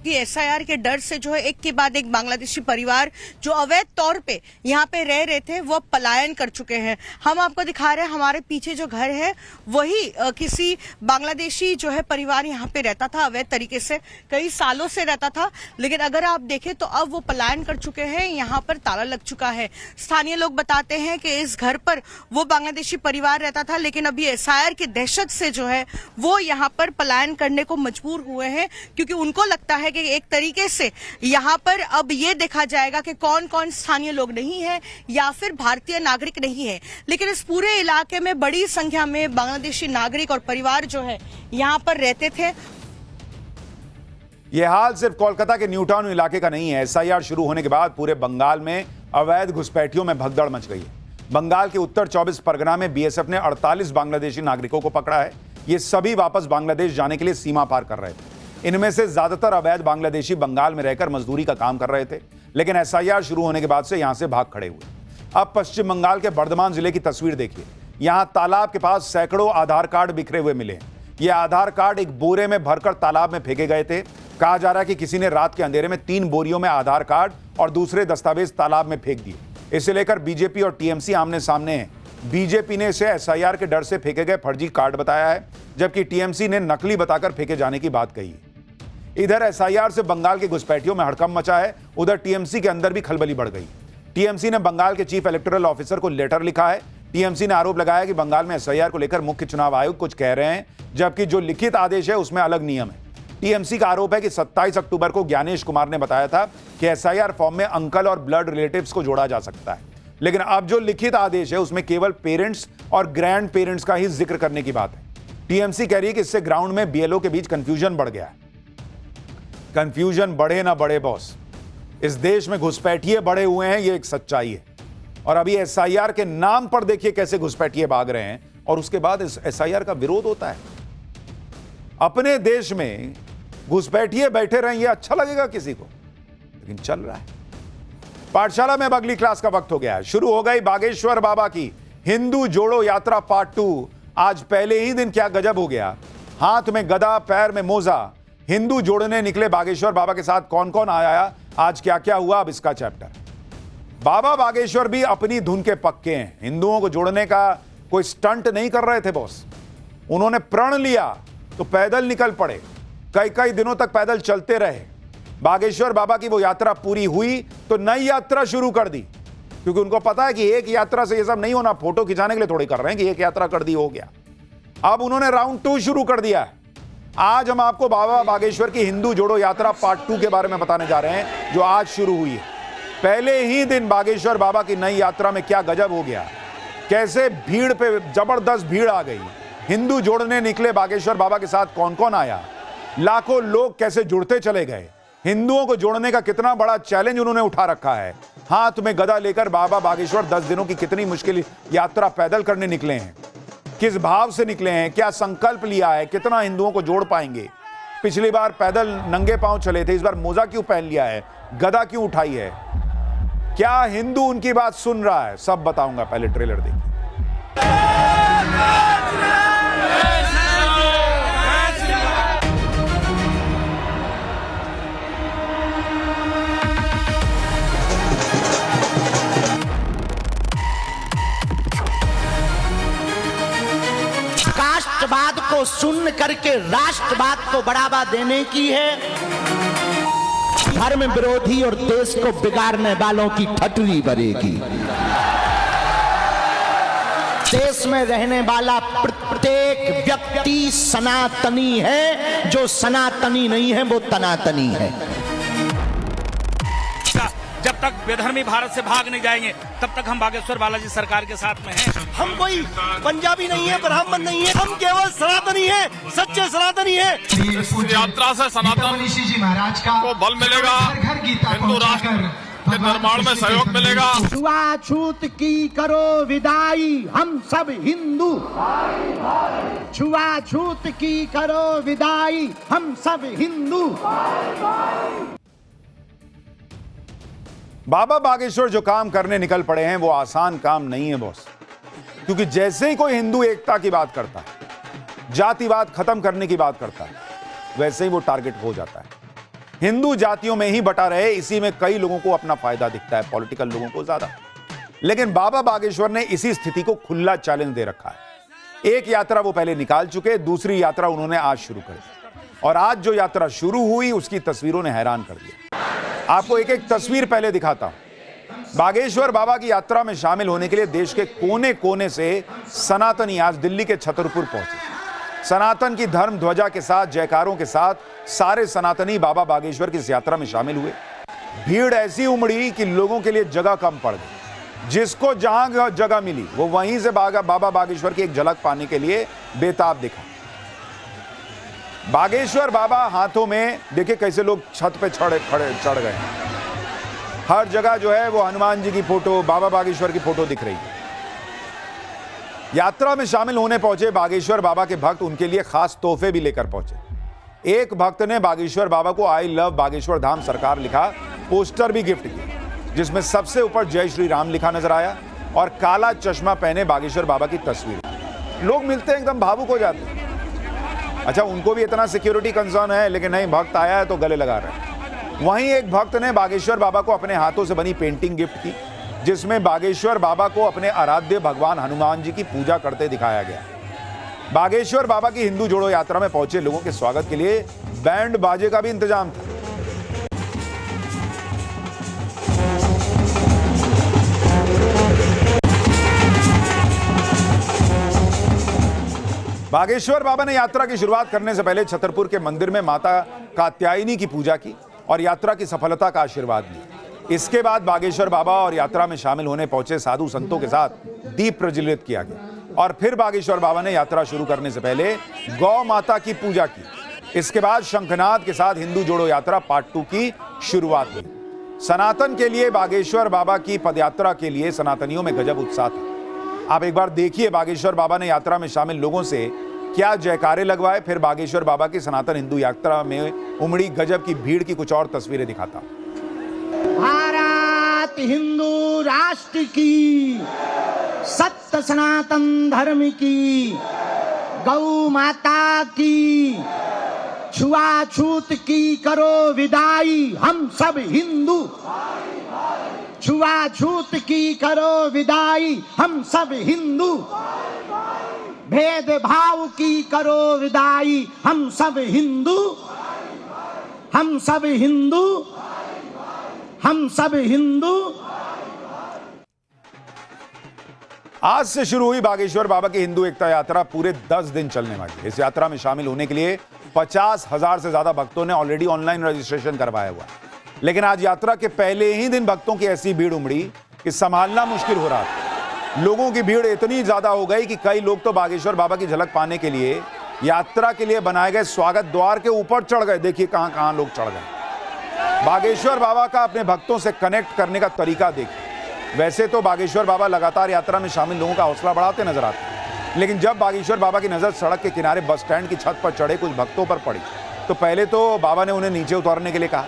कि एसआईआर के डर से जो है एक के बाद एक बांग्लादेशी परिवार जो अवैध तौर पे यहाँ पे रह रहे थे वो पलायन कर चुके हैं। हम आपको दिखा रहे हैं हमारे पीछे जो घर है वही किसी बांग्लादेशी जो है परिवार यहाँ पे रहता था, अवैध तरीके से कई सालों से रहता था। लेकिन अगर आप देखें तो अब वो पलायन कर चुके हैं, यहाँ पर ताला लग चुका है। स्थानीय लोग बताते हैं कि इस घर पर वो बांग्लादेशी परिवार रहता था, लेकिन अभी एसआईआर की दहशत से जो है वो यहाँ पर पलायन करने को मजबूर हुए हैं, क्योंकि उनको लगता है कि एक तरीके से यहाँ पर अब ये देखा जाएगा कि कौन कौन स्थानीय लोग नहीं है या फिर भारतीय नागरिक नहीं है। लेकिन इस पूरे इलाके में बड़ी संख्या में बांग्लादेशी नागरिक और परिवार जो है यहाँ पर रहते थे। यह हाल सिर्फ कोलकाता के न्यू टाउन इलाके का नहीं है। एसआईआर शुरू होने के बाद पूरे बंगाल में अवैध घुसपैठियों में भगदड़ मच गई है। बंगाल के उत्तर 24 परगना में बीएसएफ ने 48 बांग्लादेशी नागरिकों को पकड़ा है। ये सभी वापस बांग्लादेश जाने के लिए सीमा पार कर रहे थे। इनमें से ज्यादातर अवैध बांग्लादेशी बंगाल में रहकर मजदूरी का काम कर रहे थे, लेकिन एसआईआर शुरू होने के बाद से यहां से भाग खड़े हुए। अब पश्चिम बंगाल के बर्धमान जिले की तस्वीर देखिए। यहां तालाब के पास सैकड़ों आधार कार्ड बिखरे हुए मिले। ये आधार कार्ड एक बोरे में भरकर तालाब में फेंके गए थे। कहा जा रहा है कि किसी ने रात के अंधेरे में 3 बोरियों में आधार कार्ड और दूसरे दस्तावेज तालाब में फेंक दिए। इसे लेकर बीजेपी और टीएमसी आमने सामने हैं। बीजेपी ने इसे एसआईआर के डर से फेंके गए फर्जी कार्ड बताया है, जबकि टीएमसी ने नकली बताकर फेंके जाने की बात कही है। इधर एसआईआर से बंगाल के घुसपैठियों में हड़कंप मचा है, उधर टीएमसी के अंदर भी खलबली बढ़ गई। टीएमसी ने बंगाल के चीफ इलेक्टोरल ऑफिसर को लेटर लिखा है। टीएमसी ने आरोप लगाया कि बंगाल में एसआईआर को लेकर मुख्य चुनाव आयोग कुछ कह रहे हैं, जबकि जो लिखित आदेश है उसमें अलग नियम है। टीएमसी का आरोप है कि 27 अक्टूबर को ज्ञानेश कुमार ने बताया था कि एसआईआर फॉर्म में अंकल और ब्लड रिलेटिव्स को जोड़ा जा सकता है, लेकिन अब जो लिखित आदेश है उसमें केवल पेरेंट्स और ग्रैंड पेरेंट्स का ही जिक्र करने की बात है। टीएमसी कह रही है कि इससे ग्राउंड में बीएलओ के बीच कंफ्यूजन बढ़ गया है। कंफ्यूजन बढ़े ना बढ़े बॉस, इस देश में घुसपैठिए बढ़े हुए हैं, ये एक सच्चाई है। और अभी एसआईआर के नाम पर देखिए कैसे घुसपैठिए भाग रहे हैं, और उसके बाद इस एसआईआर का विरोध होता है। अपने देश में घुसपैठिए बैठे रहें, ये अच्छा लगेगा किसी को, लेकिन चल रहा है। पाठशाला में अब अगली क्लास का वक्त हो गया है। शुरू हो गई बागेश्वर बाबा की हिंदू जोड़ो यात्रा पार्ट 2। आज पहले ही दिन क्या गजब हो गया, हाथ में गदा पैर में मोजा, हिंदू जोड़ने निकले बागेश्वर बाबा के साथ कौन कौन आया, आज क्या क्या हुआ, अब इसका चैप्टर। बाबा बागेश्वर भी अपनी धुन के पक्के हैं, हिंदुओं को जोड़ने का कोई स्टंट नहीं कर रहे थे बॉस। उन्होंने प्रण लिया तो पैदल निकल पड़े, कई कई दिनों तक पैदल चलते रहे। बागेश्वर बाबा की वो यात्रा पूरी हुई तो नई यात्रा शुरू कर दी, क्योंकि उनको पता है कि एक यात्रा से ये सब नहीं होना, फोटो खिंचाने के लिए थोड़ी कर रहे हैं कि एक यात्रा कर दी हो गया। अब उन्होंने राउंड 2 शुरू कर दिया है। आज हम आपको बाबा बागेश्वर की हिंदू जोड़ो यात्रा पार्ट 2 के बारे में बताने जा रहे हैं, जो आज शुरू हुई है। पहले ही दिन बागेश्वर बाबा की नई यात्रा में क्या गजब हो गया, कैसे भीड़ पे जबरदस्त भीड़ आ गई। हिंदू जोड़ने निकले बागेश्वर बाबा के साथ कौन कौन आया, लाखों लोग कैसे जुड़ते चले गए। हिंदुओं को जोड़ने का कितना बड़ा चैलेंज उन्होंने उठा रखा है। हाथ में गदा लेकर बाबा बागेश्वर 10 दिनों की कितनी मुश्किल यात्रा पैदल करने निकले हैं, किस भाव से निकले हैं, क्या संकल्प लिया है, कितना हिंदुओं को जोड़ पाएंगे। पिछली बार पैदल नंगे पांव चले थे, इस बार मोजा क्यों पहन लिया है, गदा क्यों उठाई है, क्या हिंदू उनकी बात सुन रहा है, सब बताऊंगा। पहले ट्रेलर देखिए। राष्ट्रवाद को सुन करके राष्ट्रवाद को बढ़ावा देने की है, धर्म विरोधी और देश को बिगाड़ने वालों की ठटरी भरेगी। देश में रहने वाला प्रत्येक व्यक्ति सनातनी है, जो सनातनी नहीं है वो तनातनी है। जब तक बेधर्मी भारत से भाग नहीं जाएंगे तब तक हम बागेश्वर बालाजी सरकार के साथ में हैं। हम कोई पंजाबी नहीं है, ब्राह्मण नहीं है, हम केवल सनातनी है, सच्चे सनातनी है। यात्रा से सनातन महाराज को बल मिलेगा, हिंदू राष्ट्र के निर्माण में सहयोग मिलेगा। छुआछूत की करो विदाई, हम सब हिंदू। छुआछूत की करो विदाई, हम सब हिंदू। बाबा बागेश्वर जो काम करने निकल पड़े हैं वो आसान काम नहीं है बॉस, क्योंकि जैसे ही कोई हिंदू एकता की बात करता है, जातिवाद खत्म करने की बात करता है, वैसे ही वो टारगेट हो जाता है। हिंदू जातियों में ही बटा रहे, इसी में कई लोगों को अपना फायदा दिखता है, पॉलिटिकल लोगों को ज्यादा। लेकिन बाबा बागेश्वर ने इसी स्थिति को खुला चैलेंज दे रखा है। एक यात्रा वो पहले निकाल चुके, दूसरी यात्रा उन्होंने आज शुरू कर दी, और आज जो यात्रा शुरू हुई उसकी तस्वीरों ने हैरान कर दिया। आपको एक एक तस्वीर पहले दिखाता हूं। बागेश्वर बाबा की यात्रा में शामिल होने के लिए देश के कोने कोने से सनातनी आज दिल्ली के छतरपुर पहुंचे। सनातन की धर्म ध्वजा के साथ, जयकारों के साथ सारे सनातनी बाबा बागेश्वर की इस यात्रा में शामिल हुए। भीड़ ऐसी उमड़ी कि लोगों के लिए जगह कम पड़ गई। जिसको जहां जगह मिली वो वहीं से बाबा बागेश्वर की एक झलक पाने के लिए बेताब दिखा। बागेश्वर बाबा हाथों में देखिए कैसे लोग छत पे चढ़ गए। हर जगह जो है वो हनुमान जी की फोटो, बाबा बागेश्वर की फोटो दिख रही है। यात्रा में शामिल होने पहुंचे बागेश्वर बाबा के भक्त उनके लिए खास तोहफे भी लेकर पहुंचे। एक भक्त ने बागेश्वर बाबा को आई लव बागेश्वर धाम सरकार लिखा पोस्टर भी गिफ्ट किया, जिसमें सबसे ऊपर जय श्री राम लिखा नजर आया और काला चश्मा पहने बागेश्वर बाबा की तस्वीर। लोग मिलते हैं एकदम भावुक हो जाते हैं। अच्छा, उनको भी इतना सिक्योरिटी कंसर्न है, लेकिन नहीं, भक्त आया है तो गले लगा रहे हैं। वहीं एक भक्त ने बागेश्वर बाबा को अपने हाथों से बनी पेंटिंग गिफ्ट की, जिसमें बागेश्वर बाबा को अपने आराध्य भगवान हनुमान जी की पूजा करते दिखाया गया। बागेश्वर बाबा की हिंदू जोड़ो यात्रा में पहुंचे लोगों के स्वागत के लिए बैंड बाजे का भी इंतजाम था। बागेश्वर बाबा ने यात्रा की शुरुआत करने से पहले छतरपुर के मंदिर में माता कात्यायनी की पूजा की और यात्रा की सफलता का आशीर्वाद लिया। इसके बाद बागेश्वर बाबा और यात्रा में शामिल होने पहुंचे साधु संतों के साथ दीप प्रज्वलित किया गया और फिर बागेश्वर बाबा ने यात्रा शुरू करने से पहले गौ माता की पूजा की। इसके बाद शंखनाद के साथ हिंदू जोड़ो यात्रा पार्ट 2 की शुरुआत हुई। सनातन के लिए बागेश्वर बाबा की पदयात्रा के लिए सनातनियों में गजब उत्साह था। आप एक बार देखिए बागेश्वर बाबा ने यात्रा में शामिल लोगों से क्या जयकारे लगवाए, फिर बागेश्वर बाबा की सनातन हिंदू यात्रा में उमड़ी गजब की भीड़ की कुछ और तस्वीरें दिखाता। भारत हिंदू राष्ट्र की, सत्य सनातन धर्म की, गौ माता की, छुआछूत की करो विदाई हम सब हिंदू, छुआछूत की करो विदाई हम सब हिंदू, भेदभाव की करो विदाई हम सब हिंदू, हम सब हिंदू, हम सब हिंदू। आज से शुरू हुई बागेश्वर बाबा की हिंदू एकता यात्रा पूरे 10 दिन चलने वाली है। इस यात्रा में शामिल होने के लिए 50,000 से ज्यादा भक्तों ने ऑलरेडी ऑनलाइन रजिस्ट्रेशन करवाया हुआ है। लेकिन आज यात्रा के पहले ही दिन भक्तों की ऐसी भीड़ उमड़ी कि संभालना मुश्किल हो रहा था। लोगों की भीड़ इतनी ज्यादा हो गई कि कई लोग तो बागेश्वर बाबा की झलक पाने के लिए यात्रा के लिए बनाए गए स्वागत द्वार के ऊपर चढ़ गए। देखिए कहां कहां लोग चढ़ गए। बागेश्वर बाबा का अपने भक्तों से कनेक्ट करने का तरीका देखिए। वैसे तो बागेश्वर बाबा लगातार यात्रा में शामिल लोगों का हौसला बढ़ाते नजर आते हैं, लेकिन जब बागेश्वर बाबा की नजर सड़क के किनारे बस स्टैंड की छत पर चढ़े कुछ भक्तों पर पड़ी तो पहले तो बाबा ने उन्हें नीचे उतारने के लिए कहा,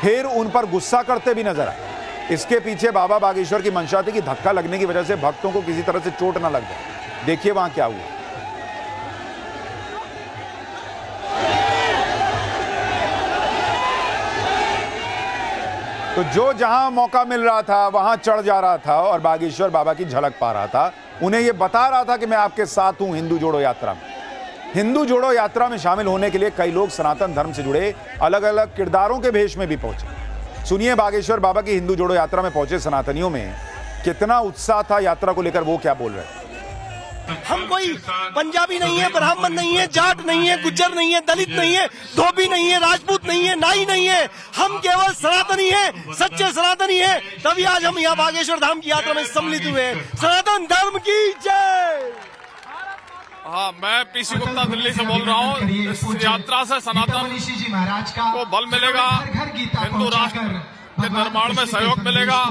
फिर उन पर गुस्सा करते भी नजर आए। इसके पीछे बाबा बागेश्वर की मंशा थी कि धक्का लगने की वजह से भक्तों को किसी तरह से चोट न लग जाए। देखिए वहां क्या हुआ। तो जो जहां मौका मिल रहा था वहां चढ़ जा रहा था और बागेश्वर बाबा की झलक पा रहा था। उन्हें यह बता रहा था कि मैं आपके साथ हूं हिंदू जोड़ो यात्रा में। हिंदू जोड़ो यात्रा में शामिल होने के लिए कई लोग सनातन धर्म से जुड़े अलग अलग किरदारों के भेष में भी पहुंचे। सुनिए बागेश्वर बाबा की हिंदू जोड़ो यात्रा में पहुंचे सनातनियों में कितना उत्साह था यात्रा को लेकर, वो क्या बोल रहे हैं। हम कोई पंजाबी नहीं है, ब्राह्मण नहीं है, जाट नहीं है, गुज्जर नहीं है, दलित नहीं है, धोबी नहीं है, राजपूत नहीं है, नाई नहीं है। हम केवल सनातनी है, सच्चे सनातनी है। तभी आज हम यहाँ बागेश्वर धाम की यात्रा में सम्मिलित हुए। सनातन धर्म की जय। हाँ, मैं पीसी गुप्ता दिल्ली से बोल रहा हूँ। इस यात्रा से सनातन को बल मिलेगा, हिंदू राष्ट्र के निर्माण में सहयोग मिलेगा,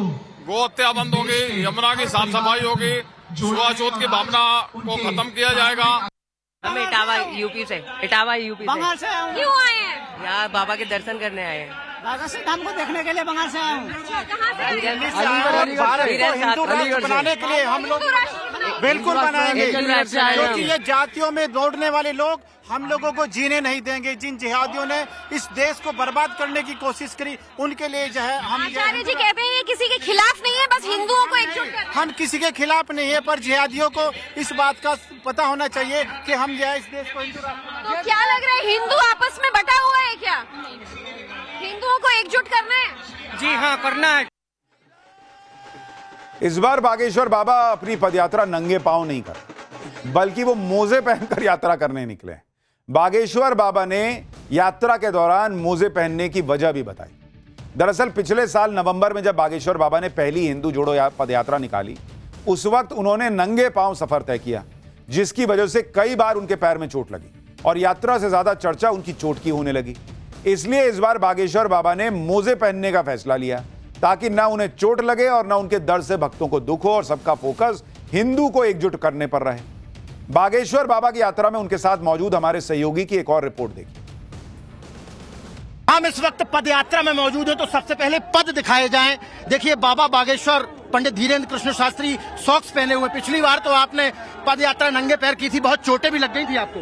गो हत्या बंद होगी, यमुना की साफ सफाई होगी, छुआछूत की भावना को खत्म किया जाएगा। हम इटावा यूपी से बंगाल से क्यों आए हैं? यहाँ बाबा के दर्शन करने आए हैं। बागेश्वर धाम को देखने के लिए बंगाल से आया हूँ। बनाने के लिए हम लोग बिल्कुल बनाएंगे, क्योंकि ये जातियों में दौड़ने वाले लोग हम लोगों को जीने नहीं देंगे। जिन जिहादियों ने इस देश को बर्बाद करने की कोशिश करी उनके लिए जो है हम आचार्य जी कहते हैं ये किसी के खिलाफ नहीं है, बस हिंदुओं को एकजुट करना है। हम किसी के खिलाफ नहीं है, पर जिहादियों को इस बात का पता होना चाहिए कि हम जो है इस देश को हिंदू तो क्या लग रहा है, हिंदू आपस में बटा हुआ है क्या? हिंदुओं को एकजुट करना है? जी हाँ, करना है। इस बार बागेश्वर बाबा अपनी पदयात्रा नंगे पांव नहीं कर बल्कि वो मोजे पहनकर यात्रा करने निकले। बागेश्वर बाबा ने यात्रा के दौरान मोजे पहनने की वजह भी बताई। दरअसल पिछले साल नवंबर में जब बागेश्वर बाबा ने पहली हिंदू जोड़ो पदयात्रा निकाली उस वक्त उन्होंने नंगे पांव सफर तय किया, जिसकी वजह से कई बार उनके पैर में चोट लगी और यात्रा से ज्यादा चर्चा उनकी चोट की होने लगी। इसलिए इस बार बागेश्वर बाबा ने मोजे पहनने का फैसला लिया ताकि ना उन्हें चोट लगे और ना उनके दर्द से भक्तों को दुख हो और सबका फोकस हिंदू को एकजुट करने पर रहे। बागेश्वर बाबा की यात्रा में उनके साथ मौजूद हमारे सहयोगी की एक और रिपोर्ट देखिए। हम इस वक्त पद यात्रा में मौजूद हैं, तो सबसे पहले पद दिखाए जाएं। देखिए बाबा बागेश्वर पंडित धीरेन्द्र कृष्ण शास्त्री सॉक्स पहने हुए। पिछली बार तो आपने पद यात्रा नंगे पैर की थी, बहुत चोटें भी लग गई थी आपको।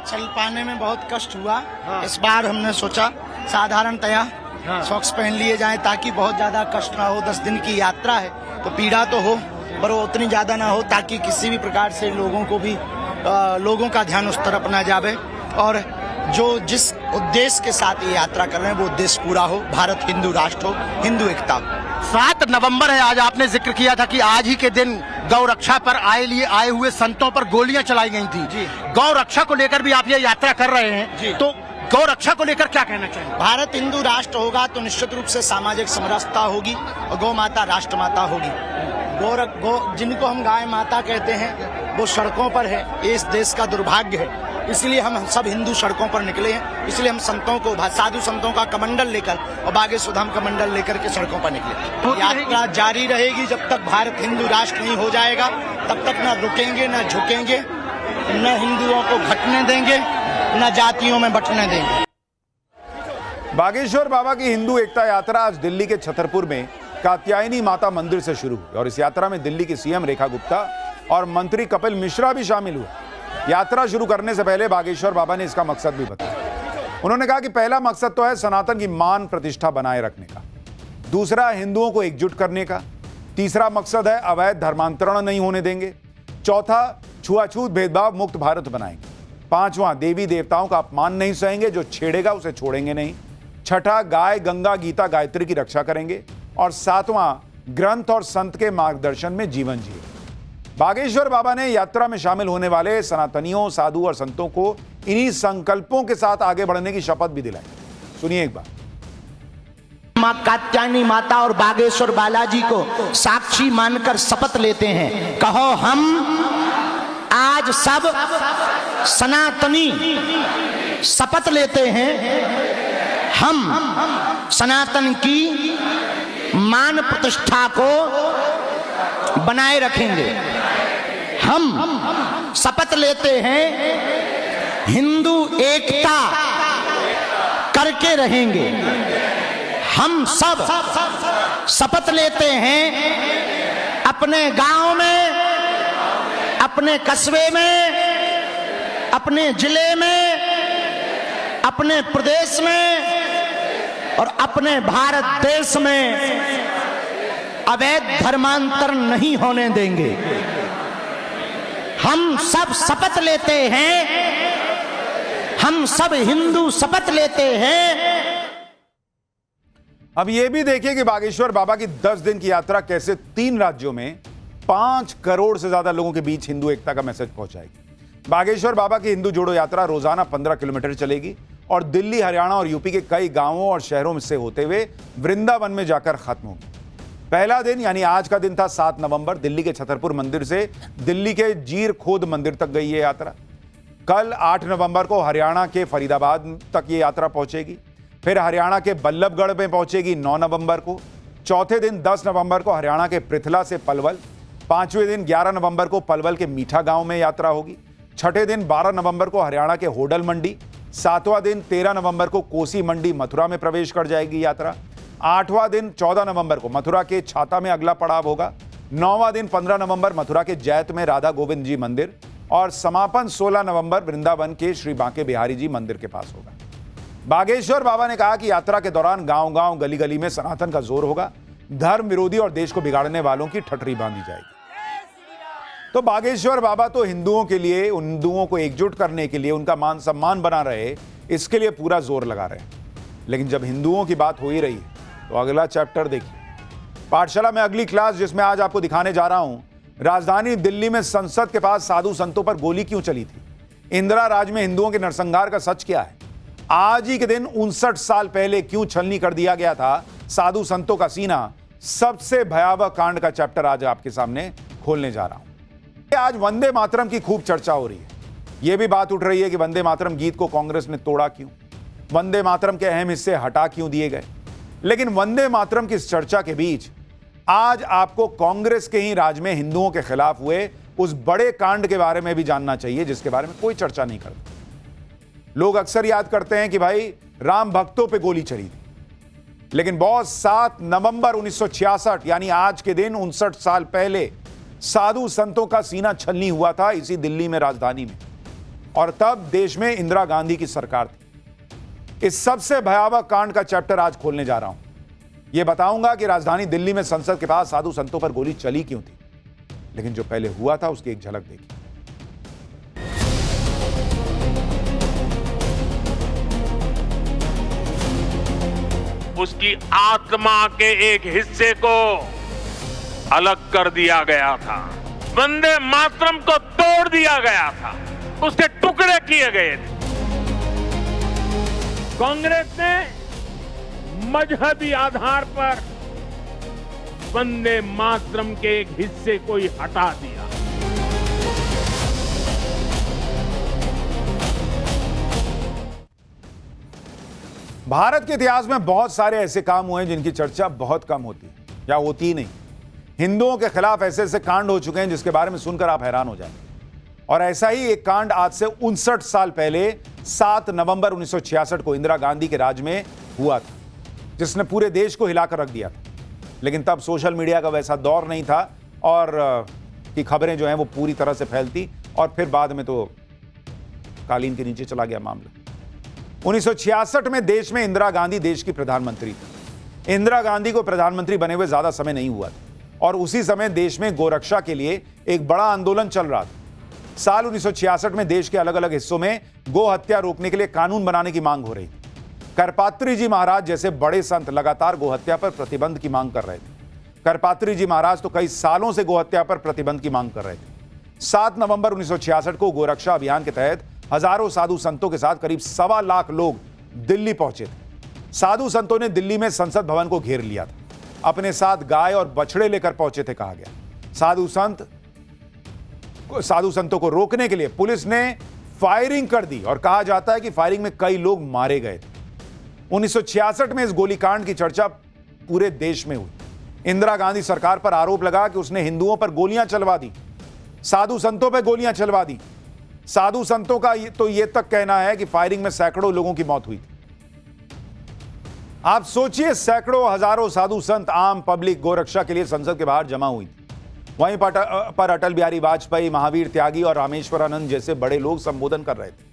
चल पाने में बहुत कष्ट हुआ। इस बार हमने सोचा साधारणतया सॉक्स पहन लिए जाएं ताकि बहुत ज्यादा कष्ट ना हो। 10 दिन की यात्रा है तो पीड़ा तो हो पर वो उतनी ज्यादा ना हो ताकि किसी भी प्रकार से लोगों को भी लोगों का ध्यान उस तरफ ना जावे और जो जिस उद्देश्य के साथ ये यात्रा कर रहे हैं वो उद्देश्य पूरा हो। भारत हिंदू राष्ट्र हो, हिंदू एकता हो। 7 नवंबर है आज। आपने जिक्र किया था कि आज ही के दिन गौ रक्षा पर आए हुए संतों पर गोलियां चलाई गई थी। गौ रक्षा को लेकर भी आप ये यात्रा कर रहे हैं, तो गौ रक्षा को लेकर क्या कहना चाहिए? भारत हिंदू राष्ट्र होगा तो निश्चित रूप से सामाजिक समरसता होगी और गौ माता राष्ट्र माता होगी। जिनको हम गाय माता कहते हैं वो सड़कों पर है, ये इस देश का दुर्भाग्य है। इसलिए हम सब हिंदू सड़कों पर निकले हैं, इसलिए हम संतों को, साधु संतों का कमंडल लेकर और बागेश्वर धाम कमंडल लेकर के सड़कों पर निकले। यात्रा जारी रहेगी जब तक भारत हिंदू राष्ट्र नहीं हो जाएगा, तब तक न रुकेंगे, न झुकेंगे, न हिंदुओं को घटने देंगे, न जातियों में बंटने देंगे। बागेश्वर बाबा की हिंदू एकता यात्रा आज दिल्ली के छतरपुर में कात्यायनी माता मंदिर से शुरू हुई और इस यात्रा में दिल्ली की सीएम रेखा गुप्ता और मंत्री कपिल मिश्रा भी शामिल हुए। यात्रा शुरू करने से पहले बागेश्वर बाबा ने इसका मकसद भी बताया। उन्होंने कहा कि पहला मकसद तो है सनातन की मान प्रतिष्ठा बनाए रखने का, दूसरा हिंदुओं को एकजुट करने का, तीसरा मकसद है अवैध धर्मांतरण नहीं होने देंगे, चौथा छुआछूत भेदभाव मुक्त भारत बनाएंगे, पांचवां देवी देवताओं का अपमान नहीं सहेंगे, जो छेड़ेगा उसे छोड़ेंगे नहीं, छठा गाय गंगा गीता गायत्री की रक्षा करेंगे और सातवां ग्रंथ और संत के मार्गदर्शन में जीवन जिए। बागेश्वर बाबा ने यात्रा में शामिल होने वाले सनातनियों, साधु और संतों को इन्हीं संकल्पों के साथ आगे बढ़ने की शपथ भी दिलाई। सुनिए एक बार। मां कात्यायनी माता और बागेश्वर बालाजी को साक्षी मानकर शपथ लेते हैं। कहो हम आज सब सनातनी शपथ लेते हैं, हम सनातन की मान प्रतिष्ठा को बनाए रखेंगे। हम शपथ लेते हैं हिंदू एकता करके रहेंगे। हम सब शपथ लेते हैं अपने गांव में, अपने कस्बे में, अपने जिले में, अपने प्रदेश में और अपने भारत देश में अवैध धर्मांतरण नहीं होने देंगे। हम सब शपथ लेते हैं, हम सब हिंदू शपथ लेते हैं। अब यह भी देखिए कि बागेश्वर बाबा की 10 दिन की यात्रा कैसे 3 राज्यों में 5 करोड़ से ज्यादा लोगों के बीच हिंदू एकता का मैसेज पहुंचाएगी। बागेश्वर बाबा की हिंदू जोड़ो यात्रा रोजाना 15 किलोमीटर चलेगी और दिल्ली, हरियाणा और यूपी के कई गांवों और शहरों से होते हुए वृंदावन में जाकर खत्म होगी। पहला दिन यानी आज का दिन था 7 नवंबर। दिल्ली के छतरपुर मंदिर से दिल्ली के जीर खोद मंदिर तक गई ये यात्रा। कल 8 नवंबर को हरियाणा के फरीदाबाद तक ये यात्रा पहुंचेगी। फिर हरियाणा के बल्लभगढ़ में पहुंचेगी 9 नवंबर को। चौथे दिन 10 नवंबर को हरियाणा के पृथला से पलवल। पांचवें दिन 11 नवंबर को पलवल के मीठा गांव में यात्रा होगी। छठे दिन 12 नवंबर को हरियाणा के होडल मंडी। सातवां दिन 13 नवंबर को कोसी मंडी मथुरा में प्रवेश कर जाएगी यात्रा। आठवां दिन 14 नवंबर को मथुरा के छाता में अगला पड़ाव होगा। 9वां दिन 15 नवंबर मथुरा के जैत में राधा गोविंद जी मंदिर और समापन 16 नवंबर वृंदावन के श्री बांके बिहारी जी मंदिर के पास होगा। बागेश्वर बाबा ने कहा कि यात्रा के दौरान गांव-गांव, गली-गली में सनातन का जोर होगा। धर्म विरोधी और देश को बिगाड़ने वालों की ठठरी बांधी जाएगी। तो बागेश्वर बाबा तो हिंदुओं के लिए, हिंदुओं को एकजुट करने के लिए, उनका मान सम्मान बना रहे, इसके लिए पूरा जोर लगा रहे हैं। लेकिन जब हिंदुओं की बात हो ही रही है तो अगला चैप्टर देखिए। पाठशाला में अगली क्लास जिसमें आज आपको दिखाने जा रहा हूं, राजधानी दिल्ली में संसद के पास साधु संतों पर गोली क्यों चली थी, इंदिरा राज में हिंदुओं के नरसंहार का सच क्या है, आज ही के दिन 59 साल पहले क्यों छलनी कर दिया गया था साधु संतों का सीना, सबसे भयावह कांड का चैप्टर आज आपके सामने खोलने जा रहा हूं। आज वंदे मातरम की खूब चर्चा हो रही है। यह भी बात उठ रही है कि वंदे मातरम गीत को कांग्रेस ने तोड़ा क्यों, वंदे मातरम के अहम हिस्से हटा क्यों दिए गए। लेकिन वंदे मातरम की इस चर्चा के बीच आज आपको कांग्रेस के ही राज में हिंदुओं के खिलाफ हुए उस बड़े कांड के बारे में भी जानना चाहिए जिसके बारे में कोई चर्चा नहीं करता। लोग अक्सर याद करते हैं कि भाई राम भक्तों पे गोली चली थी, लेकिन बॉस 7 नवंबर 1966 यानी आज के दिन 59 साल पहले साधु संतों का सीना छलनी हुआ था इसी दिल्ली में, राजधानी में, और तब देश में इंदिरा गांधी की सरकार थी। इस सबसे भयावह कांड का चैप्टर आज खोलने जा रहा हूं। यह बताऊंगा कि राजधानी दिल्ली में संसद के पास साधु संतों पर गोली चली क्यों थी, लेकिन जो पहले हुआ था उसकी एक झलक देखिए। उसकी आत्मा के एक हिस्से को अलग कर दिया गया था। वंदे मातरम को तोड़ दिया गया था, उसके टुकड़े किए गए थे। कांग्रेस ने मजहबी आधार पर वंदे मातरम के एक हिस्से को ही हटा दिया। भारत के इतिहास में बहुत सारे ऐसे काम हुए हैं जिनकी चर्चा बहुत कम होती है या होती ही नहीं। हिंदुओं के खिलाफ ऐसे ऐसे कांड हो चुके हैं जिसके बारे में सुनकर आप हैरान हो जाएंगे। और ऐसा ही एक कांड आज से 59 साल पहले 7 नवंबर 1966 को इंदिरा गांधी के राज में हुआ था, जिसने पूरे देश को हिलाकर रख दिया था। लेकिन तब सोशल मीडिया का वैसा दौर नहीं था और की खबरें जो हैं वो पूरी तरह से फैलती, और फिर बाद में तो कालीन के नीचे चला गया मामला। 1966 में देश में इंदिरा गांधी देश की प्रधानमंत्री थी। इंदिरा गांधी को प्रधानमंत्री बने हुए ज्यादा समय नहीं हुआ था और उसी समय देश में गोरक्षा के लिए एक बड़ा आंदोलन चल रहा था। साल 1966 में देश के अलग अलग हिस्सों में गो हत्या रोकने के लिए कानून बनाने की मांग हो रही थी। करपात्री जी महाराज जैसे बड़े संत लगातार गो हत्या पर प्रतिबंध की मांग कर रहे थे। करपात्री जी महाराज तो कई सालों से गो हत्या पर प्रतिबंध की मांग कर रहे थे। 7 नवंबर 1966 को गोरक्षा अभियान के तहत हजारों साधु संतों के साथ करीब 1.25 लाख लोग दिल्ली पहुंचे थे। साधु संतों ने दिल्ली में संसद भवन को घेर लिया था। अपने साथ गाय और बछड़े लेकर पहुंचे थे, कहा गया। साधु संतों को रोकने के लिए पुलिस ने फायरिंग कर दी और कहा जाता है कि फायरिंग में कई लोग मारे गए थे। 1966 में इस गोलीकांड की चर्चा पूरे देश में हुई। इंदिरा गांधी सरकार पर आरोप लगा कि उसने हिंदुओं पर गोलियां चलवा दी, साधु संतों पर गोलियां चलवा दी। साधु संतों का तो यह तक कहना है कि फायरिंग में सैकड़ों लोगों की मौत हुई थी। आप सोचिए, सैकड़ों हजारों साधु संत, आम पब्लिक गोरक्षा के लिए संसद के बाहर जमा हुई थी। वहीं पर अटल बिहारी वाजपेयी, महावीर त्यागी और रामेश्वरानंद जैसे बड़े लोग संबोधन कर रहे थे।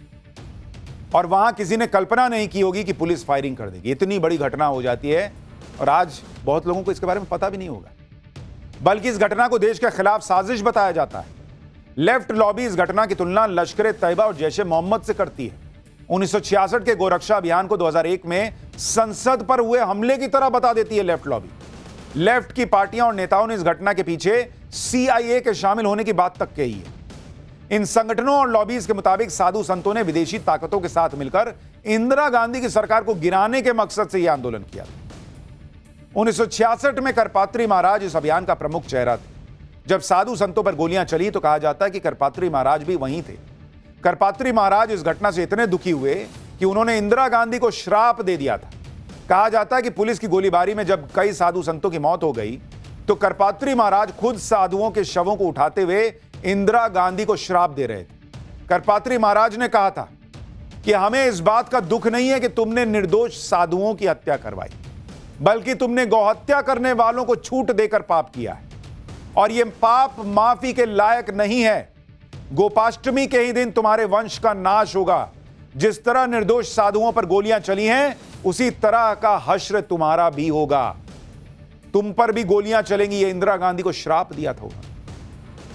और वहां किसी ने कल्पना नहीं की होगी कि पुलिस फायरिंग कर देगी। इतनी बड़ी घटना हो जाती है और आज बहुत लोगों को इसके बारे में पता भी नहीं होगा, बल्कि इस घटना को देश के खिलाफ साजिश बताया जाता है। लेफ्ट लॉबी इस घटना की तुलना लश्कर तैयबा और जैश ए मोहम्मद से करती है। 1966 के गोरक्षा अभियान को 2001 में संसद पर हुए हमले की तरह बता देती है लेफ्ट लॉबी। लेफ्ट की पार्टियां और नेताओं ने इस घटना के पीछे CIA के शामिल होने की बात तक कही है। इन संगठनों और लॉबीज के मुताबिक साधु संतों ने विदेशी ताकतों के साथ मिलकर इंदिरा गांधी की सरकार को गिराने के मकसद से यह आंदोलन किया। 1966 में करपात्री महाराज इस अभियान का प्रमुख चेहरा थे। जब साधु संतों पर गोलियां चली तो कहा जाता है कि करपात्री महाराज भी वहीं थे। करपात्री महाराज इस घटना से इतने दुखी हुए कि उन्होंने इंदिरा गांधी को श्राप दे दिया था। कहा जाता है कि पुलिस की गोलीबारी में जब कई साधु संतों की मौत हो गई तो करपात्री महाराज खुद साधुओं के शवों को उठाते हुए इंदिरा गांधी को श्राप दे रहे थे। करपात्री महाराज ने कहा था कि हमें इस बात का दुख नहीं है कि तुमने निर्दोष साधुओं की हत्या करवाई, बल्कि तुमने गौहत्या करने वालों को छूट देकर पाप किया है और यह पाप माफी के लायक नहीं है। गोपाष्टमी के ही दिन तुम्हारे वंश का नाश होगा। जिस तरह निर्दोष साधुओं पर गोलियां चली हैं उसी तरह का हश्र तुम्हारा भी होगा। तुम पर भी गोलियां चलेंगी, ये इंदिरा गांधी को श्राप दिया था।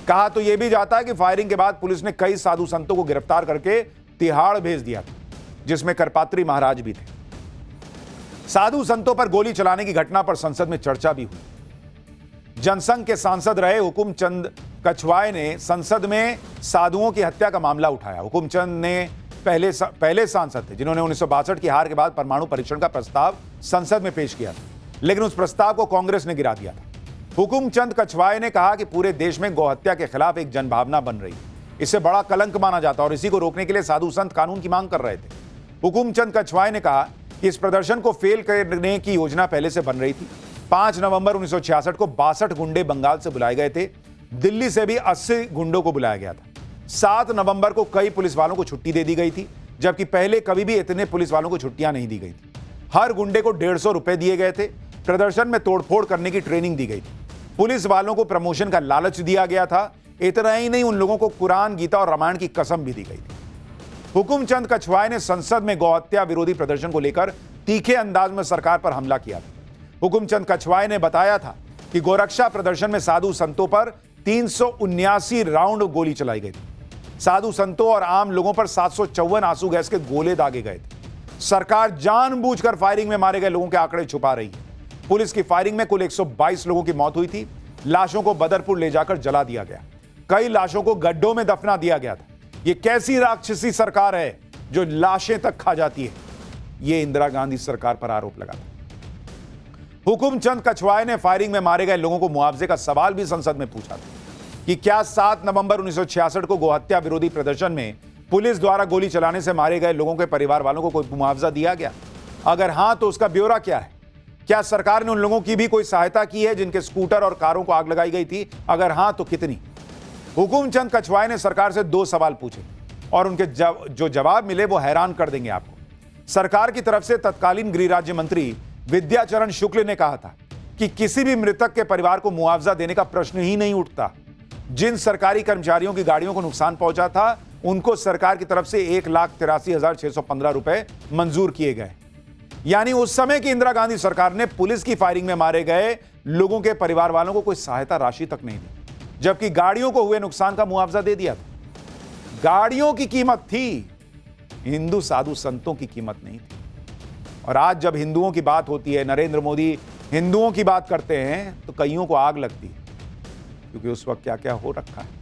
कहा तो यह भी जाता है कि फायरिंग के बाद पुलिस ने कई साधु संतों को गिरफ्तार करके तिहाड़ भेज दिया था, जिसमें करपात्री महाराज भी थे। साधु संतों पर गोली चलाने की घटना पर संसद में चर्चा भी हुई। जनसंघ के सांसद रहे हुकुमचंद कछवाए ने संसद में साधुओं की हत्या का मामला उठाया। हुकुमचंद ने पहले सांसद थे जिन्होंने 1962 की हार के बाद परमाणु परीक्षण का प्रस्ताव संसद में पेश किया था, लेकिन उस प्रस्ताव को कांग्रेस ने गिरा दिया था। हुकुमचंद कछवाए ने कहा कि पूरे देश में गौहत्या के खिलाफ एक जनभावना बन रही है, इससे बड़ा कलंक माना जाता और इसी को रोकने के लिए साधु संत कानून की मांग कर रहे थे। हुकुमचंद कछवाए ने कहा कि इस प्रदर्शन को फेल करने की योजना पहले से बन रही थी। 5 नवंबर 1966 को 62 गुंडे बंगाल से बुलाए गए थे। दिल्ली से भी 80 गुंडों को बुलाया गया था। 7 नवंबर को कई पुलिस वालों को छुट्टी दे दी गई थी, जबकि पहले कभी भी इतने पुलिस वालों को छुट्टियां नहीं दी गई थी। हर गुंडे को 150 रुपए दिए गए थे। प्रदर्शन में तोड़फोड़ करने की ट्रेनिंग दी गई थी। पुलिस वालों को प्रमोशन का लालच दिया गया था। इतना ही नहीं, उन लोगों को कुरान, गीता और रामायण की कसम भी दी गई थी। हुकुमचंद कछवाए ने संसद में गौहत्या विरोधी प्रदर्शन को लेकर तीखे अंदाज में सरकार पर हमला किया था। हुकुमचंद कछवाए ने बताया था कि गोरक्षा प्रदर्शन में साधु संतों पर 379 राउंड गोली चलाई गई थी। साधु संतों और आम लोगों पर 754 आंसू गैस के गोले दागे गए थे। सरकार जानबूझकर फायरिंग में मारे गए लोगों के आंकड़े छुपा रही है। पुलिस की फायरिंग में कुल 122 लोगों की मौत हुई थी। लाशों को बदरपुर ले जाकर जला दिया गया। कई लाशों को गड्ढों में दफना दिया गया था। यह कैसी राक्षसी सरकार है जो लाशें तक खा जाती है? यह इंदिरा गांधी सरकार पर आरोप लगा था। हुकुमचंद कछवाए ने फायरिंग में मारे गए लोगों को मुआवजे का सवाल भी संसद में पूछा था कि क्या 7 नवंबर 1966 को गोहत्या विरोधी प्रदर्शन में पुलिस द्वारा गोली चलाने से मारे गए लोगों के परिवार वालों को कोई मुआवजा दिया गया? अगर हां तो उसका ब्यौरा क्या है? क्या सरकार ने उन लोगों की भी कोई सहायता की है जिनके स्कूटर और कारों को आग लगाई गई थी? अगर हां तो कितनी? हुकुमचंद कछवाए ने सरकार से 2 सवाल पूछे और उनके जो जवाब मिले वो हैरान कर देंगे आपको। सरकार की तरफ से तत्कालीन गृह राज्य मंत्री विद्याचरण शुक्ल ने कहा था कि किसी भी मृतक के परिवार को मुआवजा देने का प्रश्न ही नहीं उठता। जिन सरकारी कर्मचारियों की गाड़ियों को नुकसान पहुंचा था उनको सरकार की तरफ से 1,83,615 रुपए मंजूर किए गए। यानी उस समय की इंदिरा गांधी सरकार ने पुलिस की फायरिंग में मारे गए लोगों के परिवार वालों को कोई सहायता राशि तक नहीं दी, जबकि गाड़ियों को हुए नुकसान का मुआवजा दे दिया था। गाड़ियों की कीमत थी, हिंदू साधु संतों की कीमत नहीं थी। और आज जब हिंदुओं की बात होती है, नरेंद्र मोदी हिंदुओं की बात करते हैं तो कईयों को आग लगती है, क्योंकि उस वक्त क्या क्या हो रखा है।